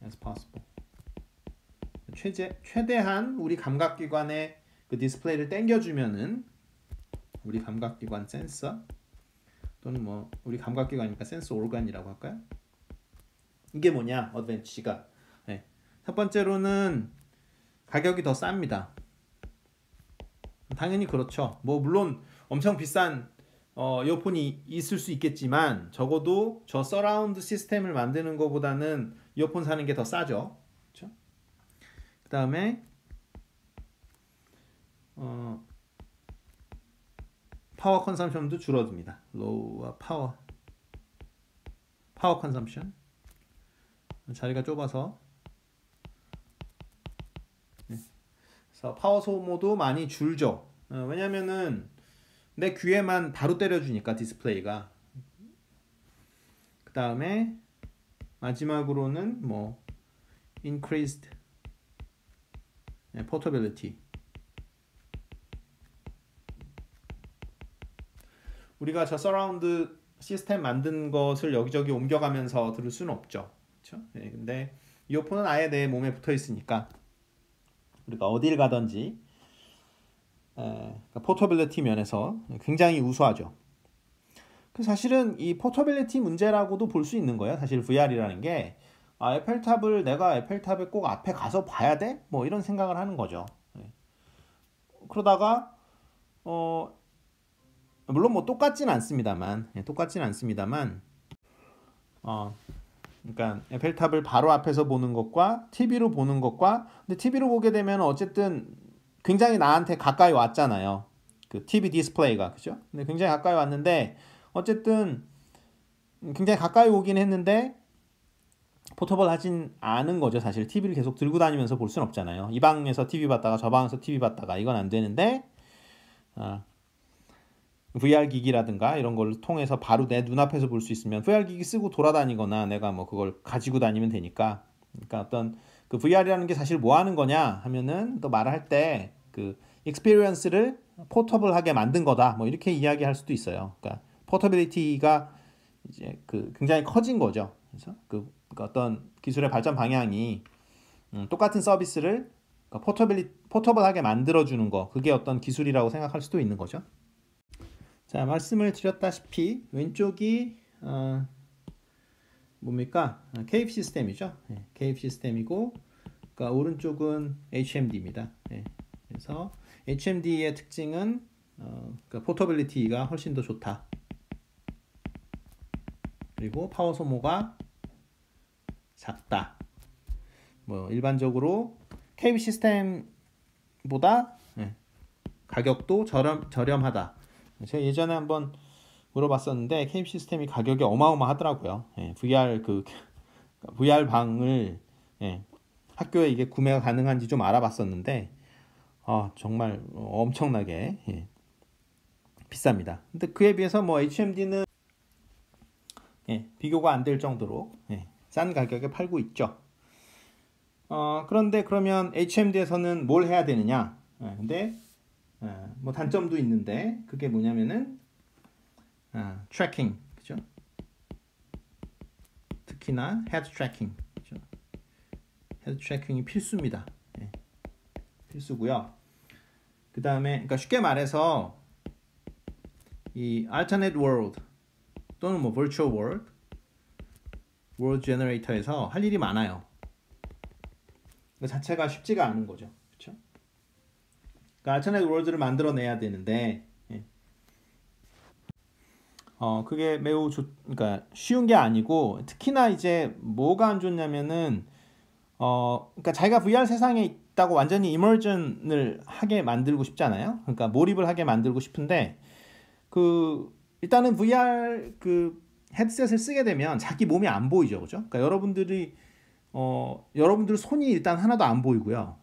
as possible 최대한 우리 감각기관에 그 디스플레이를 당겨주면은 우리 감각기관 센서 또는 뭐 우리 감각기관이니까 센서 오르간이라고 할까요? 이게 뭐냐? 어드밴티지가 첫 번째로는 가격이 더 쌉니다. 당연히 그렇죠. 뭐 물론 엄청 비싼 이어폰이 있을 수 있겠지만 적어도 저 서라운드 시스템을 만드는 것보다는 이어폰 사는 게 더 싸죠. 그렇죠? 그 다음에 파워 컨섬션도 줄어듭니다. 로우 파워 컨섬션 자리가 좁아서 그래서 파워 소모도 많이 줄죠. 왜냐면은 내 귀에만 바로 때려주니까 디스플레이가. 그 다음에 마지막으로는 뭐 increased portability 우리가 저 서라운드 시스템 만든 것을 여기저기 옮겨가면서 들을 수는 없죠. 그렇죠? 근데 이어폰은 아예 내 몸에 붙어 있으니까 우리가 어딜 가든지 그러니까 포터빌리티 면에서 굉장히 우수하죠. 사실은 이 포터빌리티 문제라고도 볼 수 있는 거예요. 사실 VR이라는 게 에펠탑을 내가 에펠탑에 꼭 앞에 가서 봐야 돼? 뭐 이런 생각을 하는 거죠. 그러다가 물론 뭐 똑같진 않습니다만 그러니까 에펠탑을 바로 앞에서 보는 것과 TV로 보는 것과 근데 TV로 보게 되면 어쨌든 굉장히 나한테 가까이 왔잖아요. 그 TV 디스플레이가 그죠? 근데 굉장히 가까이 왔는데 어쨌든 굉장히 가까이 오긴 했는데 포터블 하진 않은 거죠. 사실 TV를 계속 들고 다니면서 볼 수는 없잖아요. 이 방에서 TV 봤다가 저 방에서 TV 봤다가 이건 안 되는데 VR 기기라든가 이런 걸 통해서 바로 내 눈앞에서 볼 수 있으면 VR 기기 쓰고 돌아다니거나 내가 뭐 그걸 가지고 다니면 되니까 그러니까 어떤 그 VR이라는 게 사실 뭐 하는 거냐 하면은 또 말을 할 때 그 익스피리언스를 포터블하게 만든 거다 뭐 이렇게 이야기할 수도 있어요. 그러니까 포터빌리티가 이제 그 굉장히 커진 거죠. 그래서 그 어떤 기술의 발전 방향이 똑같은 서비스를 그러니까 포터블하게 만들어주는 거, 그게 어떤 기술이라고 생각할 수도 있는 거죠. 자, 말씀을 드렸다시피 왼쪽이 뭡니까? 케이프 시스템이죠. 케이프 시스템이고, 그러니까 오른쪽은 HMD입니다. 그래서 HMD의 특징은 그러니까 포터빌리티가 훨씬 더 좋다. 그리고 파워 소모가 작다. 뭐 일반적으로 케이프 시스템보다 가격도 저렴하다. 제가 예전에 한번 물어봤었는데 케이프 시스템이 가격이 어마어마하더라고요. VR 방을 학교에 이게 구매가 가능한지 좀 알아봤었는데 정말 엄청나게 비쌉니다. 근데 그에 비해서 뭐 HMD는 비교가 안 될 정도로 싼 가격에 팔고 있죠. 그런데 그러면 HMD에서는 뭘 해야 되느냐? 근데 뭐 단점도 있는데 그게 뭐냐면은 트래킹, 그죠? 특히나 헤드 트래킹, 그죠? 헤드 트래킹이 필수입니다. 필수고요. 그 다음에 그러니까 쉽게 말해서 이 alternate world 또는 뭐 virtual world generator에서 할 일이 많아요. 그 자체가 쉽지가 않은 거죠. 그렇죠? 그러니까 alternate world를 만들어내야 되는데 그게 매우 그러니까 쉬운 게 아니고 특히나 이제 뭐가 안 좋냐면은 그러니까 자기가 VR 세상에 있다고 완전히 이머전을 하게 만들고 싶잖아요. 그러니까 몰입을 하게 만들고 싶은데 일단은 VR 헤드셋을 쓰게 되면 자기 몸이 안 보이죠, 그죠? 그러니까 여러분들 손이 일단 하나도 안 보이고요.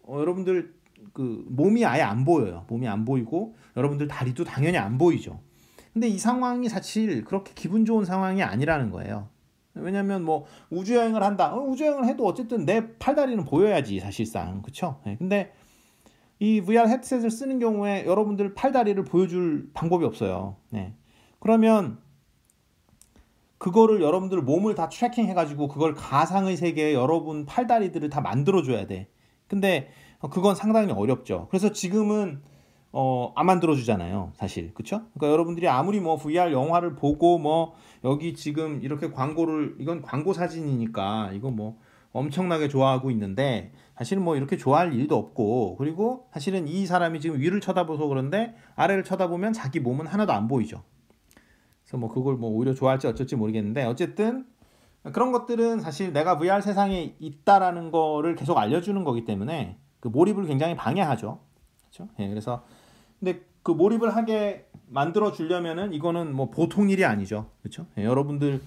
여러분들 몸이 아예 안 보여요. 몸이 안 보이고 여러분들 다리도 당연히 안 보이죠. 근데 이 상황이 사실 그렇게 기분 좋은 상황이 아니라는 거예요. 왜냐면 뭐 우주여행을 한다. 우주여행을 해도 어쨌든 내 팔다리는 보여야지 사실상. 그쵸? 근데 이 VR 헤드셋을 쓰는 경우에 여러분들 팔다리를 보여줄 방법이 없어요. 그러면 그거를 여러분들 몸을 다 트래킹 해가지고 그걸 가상의 세계에 여러분 팔다리들을 다 만들어줘야 돼. 근데 그건 상당히 어렵죠. 그래서 지금은 안 만들어주잖아요, 사실. 그쵸? 그러니까 여러분들이 아무리 뭐 VR 영화를 보고 뭐 여기 지금 이렇게 이건 광고 사진이니까 이거 뭐 엄청나게 좋아하고 있는데 사실은 뭐 이렇게 좋아할 일도 없고, 그리고 사실은 이 사람이 지금 위를 쳐다보서 그런데 아래를 쳐다보면 자기 몸은 하나도 안 보이죠. 그래서 뭐 그걸 뭐 오히려 좋아할지 어쩔지 모르겠는데 어쨌든 그런 것들은 사실 내가 VR 세상에 있다라는 거를 계속 알려주는 거기 때문에 그 몰입을 굉장히 방해하죠. 그렇죠? 그래서 근데 그 몰입을 하게 만들어 주려면은 이거는 뭐 보통 일이 아니죠. 그렇죠? 여러분들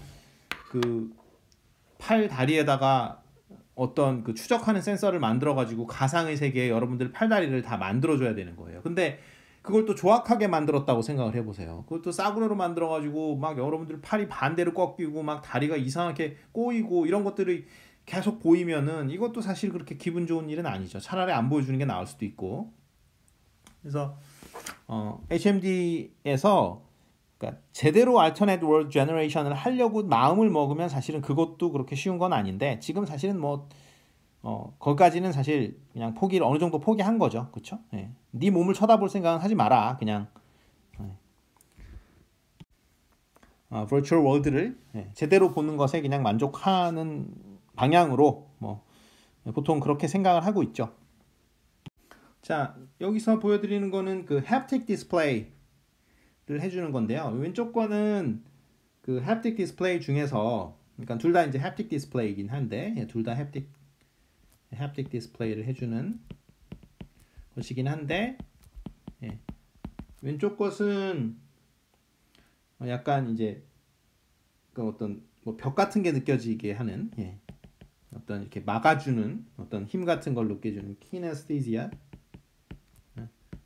팔 다리에다가 어떤 추적하는 센서를 만들어 가지고 가상의 세계에 여러분들 팔다리를 다 만들어 줘야 되는 거예요. 근데 그걸 또 조악하게 만들었다고 생각을 해보세요. 그것도 싸구려로 만들어 가지고 막 여러분들 팔이 반대로 꺾이고 막 다리가 이상하게 꼬이고 이런 것들이 계속 보이면은 이것도 사실 그렇게 기분 좋은 일은 아니죠. 차라리 안 보여주는 게 나을 수도 있고. 그래서 HMD에서 그러니까 제대로 Alternate World Generation을 하려고 마음을 먹으면 사실은 그것도 그렇게 쉬운 건 아닌데 지금 사실은 뭐 거기까지는 사실 그냥 어느 정도 포기한 거죠, 그렇죠? 네 몸을 쳐다볼 생각은 하지 마라, 그냥 Virtual World를 제대로 보는 것에 그냥 만족하는 방향으로 뭐 보통 그렇게 생각을 하고 있죠. 자, 여기서 보여드리는 거는 그 haptic display를 해주는 건데요. 왼쪽 거는 그 haptic display 중에서, 그러니까 둘 다 이제 haptic display이긴 한데, 둘 다 haptic display를 해주는 것이긴 한데, 왼쪽 것은 약간 이제 그 어떤 뭐 벽 같은 게 느껴지게 하는, 어떤 이렇게 막아주는 어떤 힘 같은 걸 느껴주는 kinesthesia.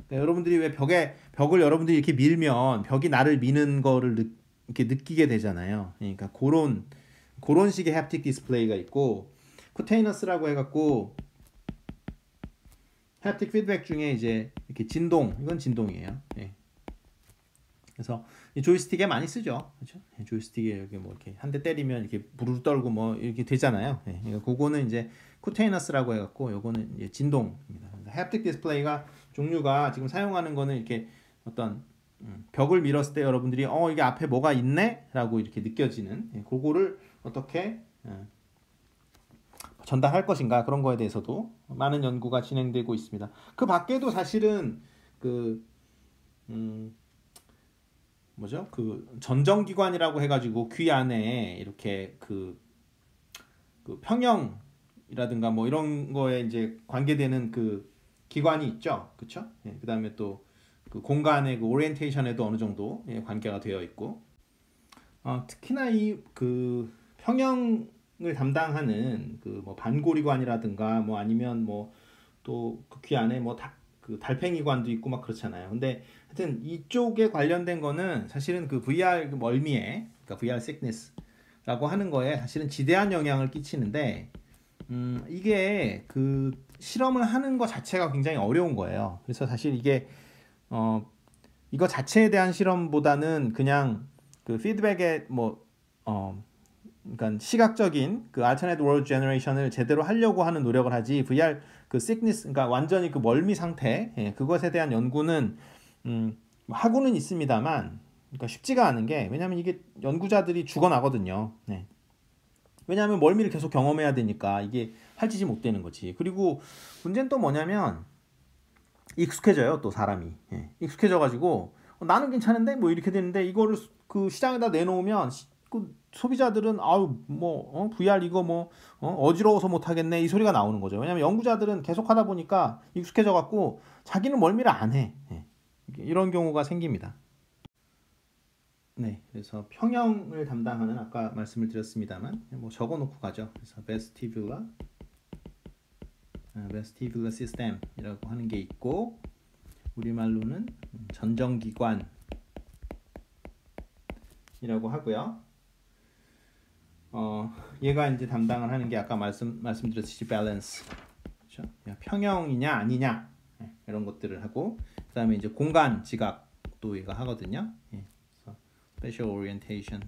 그러니까 여러분들이 왜 벽을 여러분들이 이렇게 밀면 벽이 나를 미는 거를 이렇게 느끼게 되잖아요. 그러니까 그런 식의 햅틱 디스플레이가 있고, 쿠테이너스라고 해갖고 햅틱 피드백 중에 이제 이렇게 이건 진동이에요. 그래서 이 조이스틱에 많이 쓰죠. 그렇죠? 조이스틱에 이렇게 뭐 이렇게 한 대 때리면 이렇게 부르르 떨고 뭐 이렇게 되잖아요. 그러니까 그거는 이제 쿠테이너스라고 해갖고 요거는 이제 진동입니다. 햅틱 디스플레이가 종류가 지금 사용하는 거는 이렇게 어떤 벽을 밀었을 때 여러분들이 이게 앞에 뭐가 있네? 라고 이렇게 느껴지는 그거를 어떻게 전달할 것인가 그런 거에 대해서도 많은 연구가 진행되고 있습니다. 그 밖에도 사실은 그 뭐죠? 그 전정기관이라고 해가지고 귀 안에 이렇게 그 평형이라든가 뭐 이런 거에 이제 관계되는 그 기관이 있죠, 그렇죠? 그 다음에 또 그 공간의 그 오리엔테이션에도 어느 정도 관계가 되어 있고, 특히나 이 그 평형을 담당하는 그 뭐 반고리관이라든가 뭐 아니면 뭐 또 그 귀 안에 뭐 그 달팽이관도 있고 막 그렇잖아요. 근데 하여튼 이쪽에 관련된 거는 사실은 그 VR 그 멀미에, 그러니까 VR sickness라고 하는 거에 사실은 지대한 영향을 끼치는데, 이게 그 실험을 하는 것 자체가 굉장히 어려운 거예요. 그래서 사실 이게 이거 자체에 대한 실험보다는 그냥 그 피드백에 그러니까 시각적인 그 Alternate World Generation을 제대로 하려고 하는 노력을 하지, VR 그 sickness, 그러니까 완전히 그 멀미 상태, 그것에 대한 연구는 하고는 있습니다만, 그러니까 쉽지가 않은 게, 왜냐하면 이게 연구자들이 죽어나거든요. 네. 왜냐하면 멀미를 계속 경험해야 되니까 이게 할 짓이 못 되는 거지. 그리고 문제는 또 뭐냐면 익숙해져요, 또 사람이. 익숙해져가지고 나는 괜찮은데 뭐 이렇게 되는데, 이거를 그 시장에다 내놓으면 그 소비자들은 VR 이거 어지러워서 못 하겠네 이 소리가 나오는 거죠. 왜냐면 연구자들은 계속 하다 보니까 익숙해져 갖고 자기는 멀미를 안 해. 이런 경우가 생깁니다. 네, 그래서 평형을 담당하는, 아까 말씀을 드렸습니다만 뭐 적어놓고 가죠. 그래서 vestibular system이라고 하는 게 있고, 우리말로는 전정기관이라고 하고요. 얘가 이제 담당을 하는 게 아까 말씀드렸듯이 밸런스, 그렇죠? 평형이냐 아니냐 이런 것들을 하고, 그다음에 이제 공간 지각도 얘가 하거든요. 그래서 spatial orientation.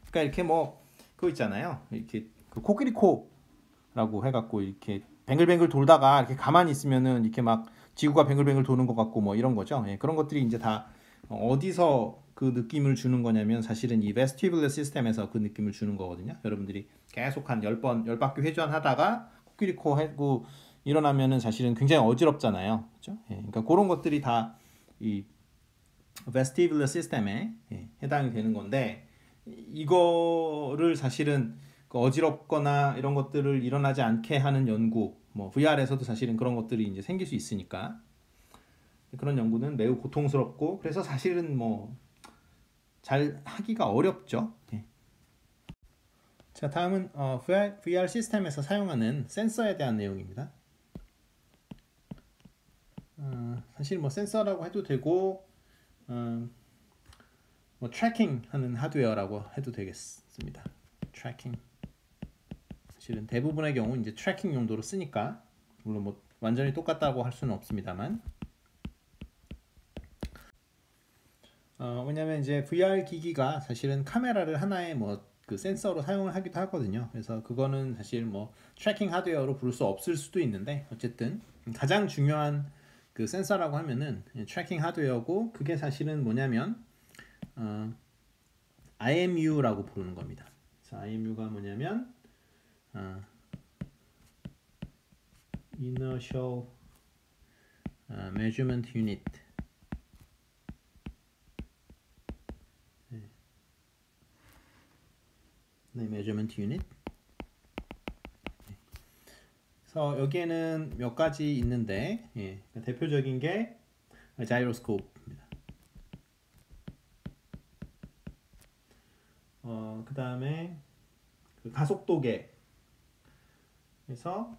그러니까 이렇게 뭐 그거 있잖아요. 이렇게 그 코끼리 코라고 해갖고 이렇게 뱅글뱅글 돌다가 이렇게 가만히 있으면은 이렇게 막 지구가 뱅글뱅글 도는 것 같고 뭐 이런 거죠. 그런 것들이 이제 다 어디서 그 느낌을 주는 거냐면 사실은 이 vestibular system에서 그 느낌을 주는 거거든요. 여러분들이 계속 한 10바퀴 회전하다가 코끼리 코 하고 일어나면은 사실은 굉장히 어지럽잖아요. 그렇죠? 그러니까 그런 것들이 다 이 vestibular system에 해당이 되는 건데, 이거를 사실은 그 어지럽거나 이런 것들을 일어나지 않게 하는 연구, 뭐 VR에서도 사실은 그런 것들이 이제 생길 수 있으니까 그런 연구는 매우 고통스럽고, 그래서 사실은 뭐 잘 하기가 어렵죠. 자, 다음은 VR 시스템에서 사용하는 센서에 대한 내용입니다. 사실 뭐 센서라고 해도 되고 뭐 트래킹하는 하드웨어라고 해도 되겠습니다. 트래킹. 사실은 대부분의 경우 이제 트래킹 용도로 쓰니까, 물론 뭐 완전히 똑같다고 할 수는 없습니다만, 왜냐면 이제 VR 기기가 사실은 카메라를 하나의 뭐 그 센서로 사용을 하기도 하거든요. 그래서 그거는 사실 뭐 트래킹 하드웨어로 부를 수 없을 수도 있는데, 어쨌든 가장 중요한 그 센서라고 하면은 트래킹 하드웨어고, 그게 사실은 뭐냐면 IMU라고 부르는 겁니다. 그래서 IMU가 뭐냐면 Inertial Measurement Unit. 네, measurement unit. 그래서 여기에는 몇 가지 있는데, 대표적인 게 자이로스코프입니다. 그 다음에 그 가속도계, 그래서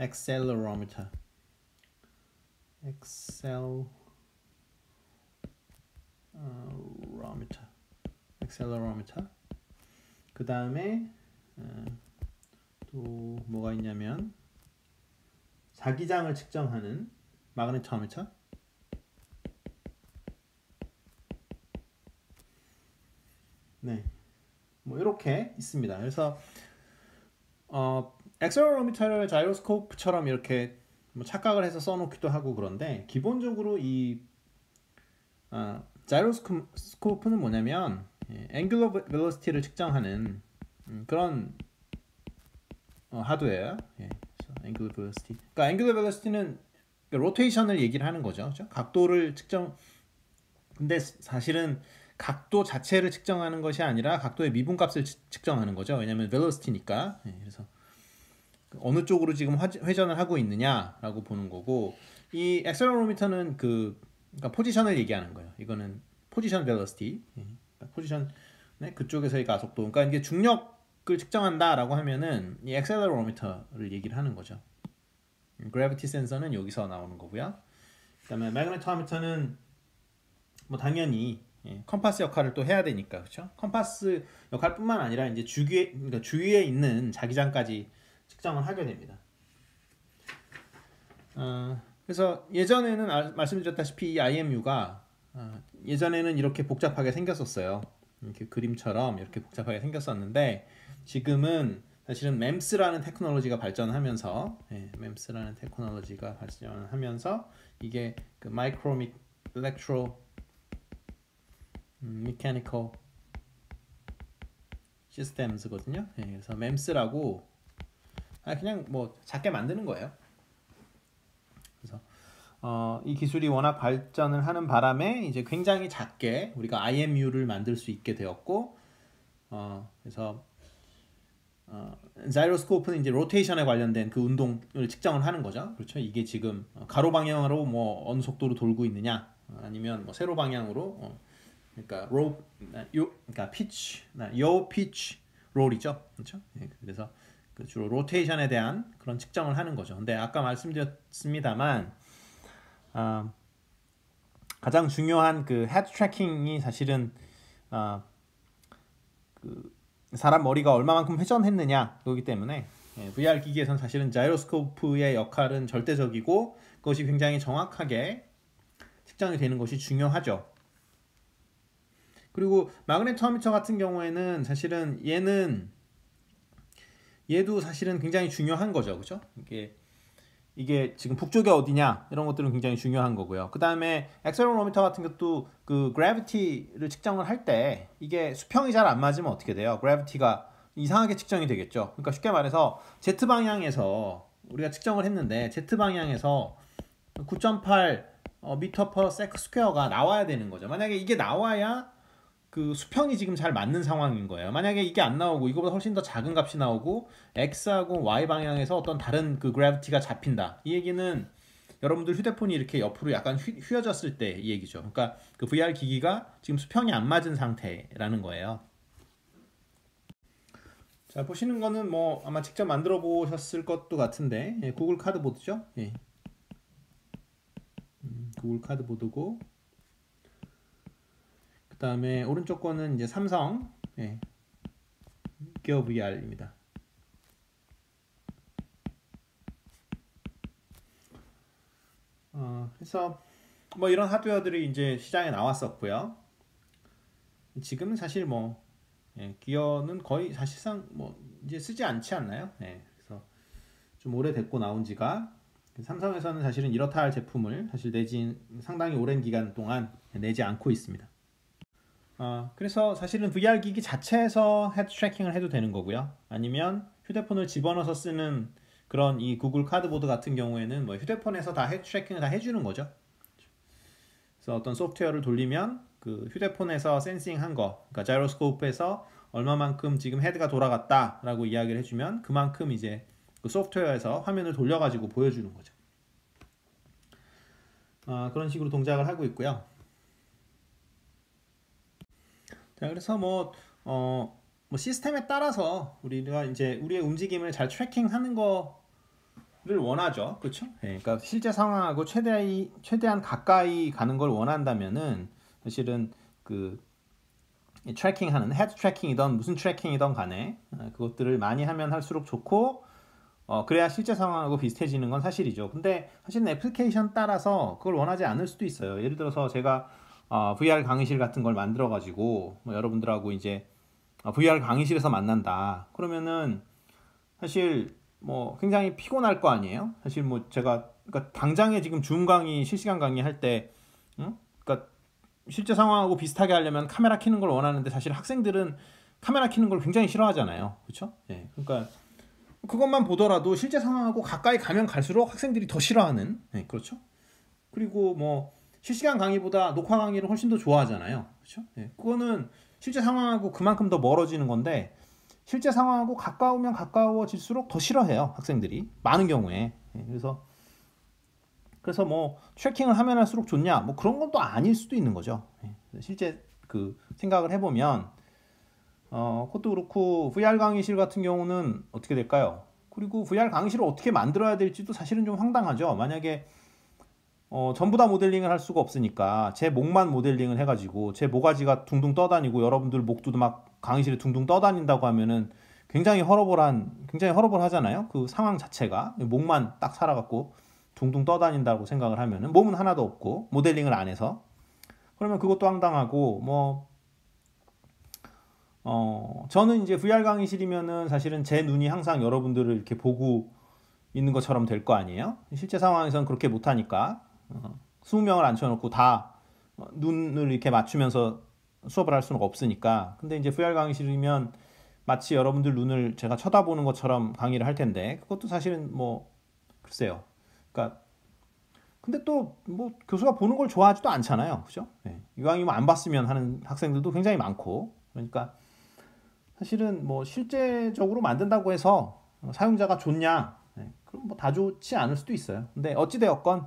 accelerometer, accelerometer. 그 다음에 또 뭐가 있냐면 자기장을 측정하는 마그네토미터. 네, 뭐 이렇게 있습니다. 그래서 액셀러로미터를 자이로스코프처럼 이렇게 뭐 착각을 해서 써놓기도 하고 그런데 기본적으로 이 자이로스코프는 뭐냐면 앵귤러 벨로시티를 측정하는 그런 하드웨어예요. 앵귤러 벨로시티. 그러니까 앵귤러 벨로시티는 로테이션을 얘기를 하는 거죠. 그렇죠? 각도를 측정. 근데 사실은 각도 자체를 측정하는 것이 아니라 각도의 미분값을 측정하는 거죠. 왜냐하면 벨로시티니까. 그래서 어느 쪽으로 지금 회전을 하고 있느냐라고 보는 거고, 이 액셀러로미터는 그러니까 포지션을 얘기하는 거예요. 이거는 포지션 벨로시티, 포지션 그쪽에서의 가속도. 그러니까 이게 중력을 측정한다라고 하면은 이 액셀러로미터를 얘기를 하는 거죠. 그래비티 센서는 여기서 나오는 거고요. 그다음에 매그네토미터는 뭐 당연히 컴파스 역할을 또 해야 되니까, 그렇죠? 컴파스 역할뿐만 아니라 이제 그러니까 주위에 있는 자기장까지 측정을 하게 됩니다. 그래서 예전에는 말씀드렸다시피 이 IMU가 예전에는 이렇게 복잡하게 생겼었어요. 이렇게 그림처럼 이렇게 복잡하게 생겼었는데 지금은 사실은 MEMS라는 테크놀로지가 발전하면서 이게 그 마이크로 일렉트로 메카니컬 시스템스거든요. 그래서 MEMS라고 그냥 뭐 작게 만드는 거예요. 그래서 이 기술이 워낙 발전을 하는 바람에 이제 굉장히 작게 우리가 IMU를 만들 수 있게 되었고, 그래서 자이로스코프는 이제 로테이션에 관련된 그 운동을 측정을 하는 거죠. 그렇죠? 이게 지금 가로 방향으로 뭐 어느 속도로 돌고 있느냐, 아니면 뭐 세로 방향으로, 그러니까 그러니까 피치 롤이죠. 그렇죠? 그래서 주로 로테이션에 대한 그런 측정을 하는 거죠. 근데 아까 말씀드렸습니다만 가장 중요한 그 헤드 트래킹이 사실은 그 사람 머리가 얼마만큼 회전했느냐 그렇기 때문에 VR 기기에서는 사실은 자이로스코프의 역할은 절대적이고 그것이 굉장히 정확하게 측정이 되는 것이 중요하죠. 그리고 마그네토미터 같은 경우에는 사실은 얘도 사실은 굉장히 중요한 거죠. 그렇죠? 이게 지금 북쪽이 어디냐 이런 것들은 굉장히 중요한 거고요. 그 다음에 액셀러로미터 같은 것도 그 그래비티를 측정을 할 때 이게 수평이 잘 안 맞으면 어떻게 돼요? 그래비티가 이상하게 측정이 되겠죠. 그러니까 쉽게 말해서 Z 방향에서 우리가 측정을 했는데 Z 방향에서 9.8 미터 퍼 세컨드 스퀘어가 나와야 되는 거죠. 만약에 이게 나와야 그 수평이 지금 잘 맞는 상황인 거예요. 만약에 이게 안 나오고 이거보다 훨씬 더 작은 값이 나오고 X하고 Y 방향에서 어떤 다른 그 그래비티가 잡힌다. 이 얘기는 여러분들 휴대폰이 이렇게 옆으로 약간 휘어졌을 때 이 얘기죠. 그러니까 그 VR 기기가 지금 수평이 안 맞은 상태라는 거예요. 자, 보시는 거는 뭐 아마 직접 만들어 보셨을 것도 같은데 구글 카드보드죠. 구글 카드보드고, 그 다음에 오른쪽 거는 이제 삼성 기어 VR입니다. 그래서 뭐 이런 하드웨어들이 이제 시장에 나왔었고요. 지금은 사실 뭐 기어는 거의 사실상 뭐 이제 쓰지 않지 않나요? 그래서 좀 오래됐고 나온 지가. 삼성에서는 사실은 이렇다 할 제품을 사실 내지 상당히 오랜 기간 동안 내지 않고 있습니다. 그래서 사실은 VR 기기 자체에서 헤드 트래킹을 해도 되는 거고요. 아니면 휴대폰을 집어넣어서 쓰는 그런 이 구글 카드보드 같은 경우에는 뭐 휴대폰에서 다 헤드 트래킹을 다 해주는 거죠. 그래서 어떤 소프트웨어를 돌리면 그 휴대폰에서 센싱한 거, 그러니까 자이로스코프에서 얼마만큼 지금 헤드가 돌아갔다라고 이야기를 해주면 그만큼 이제 그 소프트웨어에서 화면을 돌려가지고 보여주는 거죠. 그런 식으로 동작을 하고 있고요. 자, 그래서 뭐 시스템에 따라서 우리가 이제 우리의 움직임을 잘 트래킹하는 거를 원하죠, 그렇죠? 그러니까 실제 상황하고 최대한 가까이 가는 걸 원한다면은 사실은 그 트래킹하는 헤드 트래킹이든 무슨 트래킹이든 간에 그것들을 많이 하면 할수록 좋고, 그래야 실제 상황하고 비슷해지는 건 사실이죠. 근데 사실은 애플리케이션 따라서 그걸 원하지 않을 수도 있어요. 예를 들어서 제가 VR 강의실 같은 걸 만들어 가지고 뭐 여러분들하고 이제 VR 강의실에서 만난다. 그러면은 사실 뭐 굉장히 피곤할 거 아니에요. 사실 뭐 제가 그러니까 당장에 지금 줌 강의 실시간 강의 할 때, 그러니까 실제 상황하고 비슷하게 하려면 카메라 켜는 걸 원하는데 사실 학생들은 카메라 켜는 걸 굉장히 싫어하잖아요. 그렇죠? 예. 그러니까 그것만 보더라도 실제 상황하고 가까이 가면 갈수록 학생들이 더 싫어하는, 네, 그렇죠? 그리고 뭐 실시간 강의보다 녹화 강의를 훨씬 더 좋아하잖아요. 그렇죠? 네, 그거는 실제 상황하고 그만큼 더 멀어지는 건데 실제 상황하고 가까우면 가까워질수록 더 싫어해요, 학생들이. 많은 경우에. 네, 그래서 뭐 트래킹을 하면 할수록 좋냐? 뭐 그런 건 또 아닐 수도 있는 거죠. 네, 실제 그 생각을 해보면 그것도 그렇고 VR 강의실 같은 경우는 어떻게 될까요? 그리고 VR 강의실을 어떻게 만들어야 될지도 사실은 좀 황당하죠. 만약에 전부 다 모델링을 할 수가 없으니까 제 목만 모델링을 해가지고 제 모가지가 둥둥 떠다니고 여러분들 목도 막 강의실에 둥둥 떠다닌다고 하면은 굉장히 허러벌하잖아요. 그 상황 자체가 목만 딱 살아갖고 둥둥 떠다닌다고 생각을 하면은 몸은 하나도 없고 모델링을 안 해서 그러면 그것도 황당하고 뭐 저는 이제 VR 강의실이면은 사실은 제 눈이 항상 여러분들을 이렇게 보고 있는 것처럼 될 거 아니에요? 실제 상황에서는 그렇게 못하니까 20명을 앉혀놓고 다 눈을 이렇게 맞추면서 수업을 할 수는 없으니까. 근데 이제 VR 강의실이면 마치 여러분들 눈을 제가 쳐다보는 것처럼 강의를 할 텐데 그것도 사실은 뭐 글쎄요. 그러니까 근데 또 뭐 교수가 보는 걸 좋아하지도 않잖아요, 그죠? 네. 이왕이면 안 봤으면 하는 학생들도 굉장히 많고 그러니까. 사실은 뭐 실제적으로 만든다고 해서 사용자가 좋냐? 네, 그럼 뭐 다 좋지 않을 수도 있어요. 근데 어찌 되었건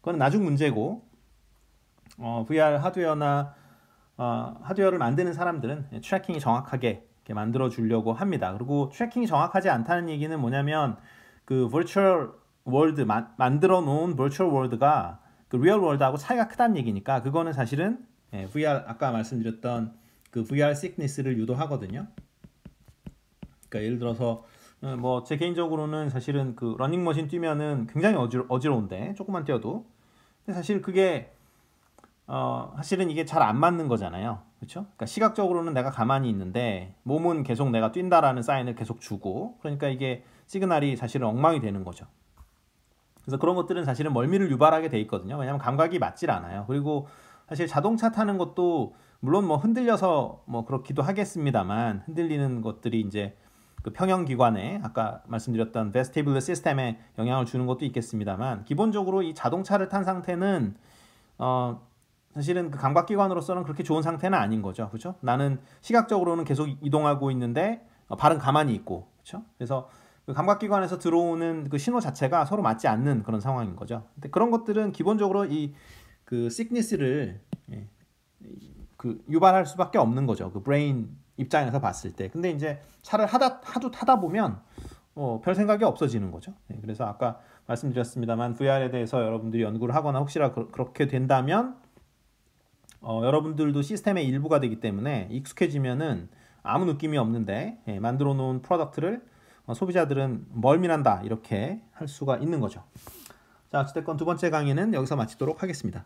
그건 나중 문제고 VR 하드웨어나 하드웨어를 만드는 사람들은 트래킹이 정확하게 이렇게 만들어 주려고 합니다. 그리고 트래킹이 정확하지 않다는 얘기는 뭐냐면 그 버추얼 월드 만들어 놓은 버추얼 월드가 그 리얼 월드하고 차이가 크다는 얘기니까 그거는 사실은 VR 아까 말씀드렸던 그 VR sickness를 유도하거든요. 그러니까 예를 들어서 뭐 제 개인적으로는 사실은 그 러닝머신 뛰면은 굉장히 어지러운데 조금만 뛰어도 근데 사실 그게 사실은 이게 잘 안 맞는 거잖아요. 그렇죠? 그러니까 시각적으로는 내가 가만히 있는데 몸은 계속 내가 뛴다라는 사인을 계속 주고 그러니까 이게 시그널이 사실은 엉망이 되는 거죠. 그래서 그런 것들은 사실은 멀미를 유발하게 돼 있거든요. 왜냐하면 감각이 맞질 않아요. 그리고 사실 자동차 타는 것도 물론 뭐 흔들려서 뭐 그렇기도 하겠습니다만 흔들리는 것들이 이제 그 평형기관에 아까 말씀드렸던 베스티뷸러 시스템에 영향을 주는 것도 있겠습니다만 기본적으로 이 자동차를 탄 상태는 사실은 그 감각기관으로서는 그렇게 좋은 상태는 아닌 거죠. 그렇죠? 나는 시각적으로는 계속 이동하고 있는데 발은 가만히 있고 그렇죠? 그래서 그 감각기관에서 들어오는 그 신호 자체가 서로 맞지 않는 그런 상황인 거죠. 근데 그런 것들은 기본적으로 이 그 시크니스를 그 유발할 수밖에 없는 거죠. 그 브레인 입장에서 봤을 때. 근데 이제 차를 하도 타다 보면 별 생각이 없어지는 거죠. 그래서 아까 말씀드렸습니다만 VR에 대해서 여러분들이 연구를 하거나 혹시나 그렇게 된다면 여러분들도 시스템의 일부가 되기 때문에 익숙해지면은 아무 느낌이 없는데 만들어 놓은 프로덕트를 소비자들은 멀미난다 이렇게 할 수가 있는 거죠. 자, 어쨌든 두 번째 강의는 여기서 마치도록 하겠습니다.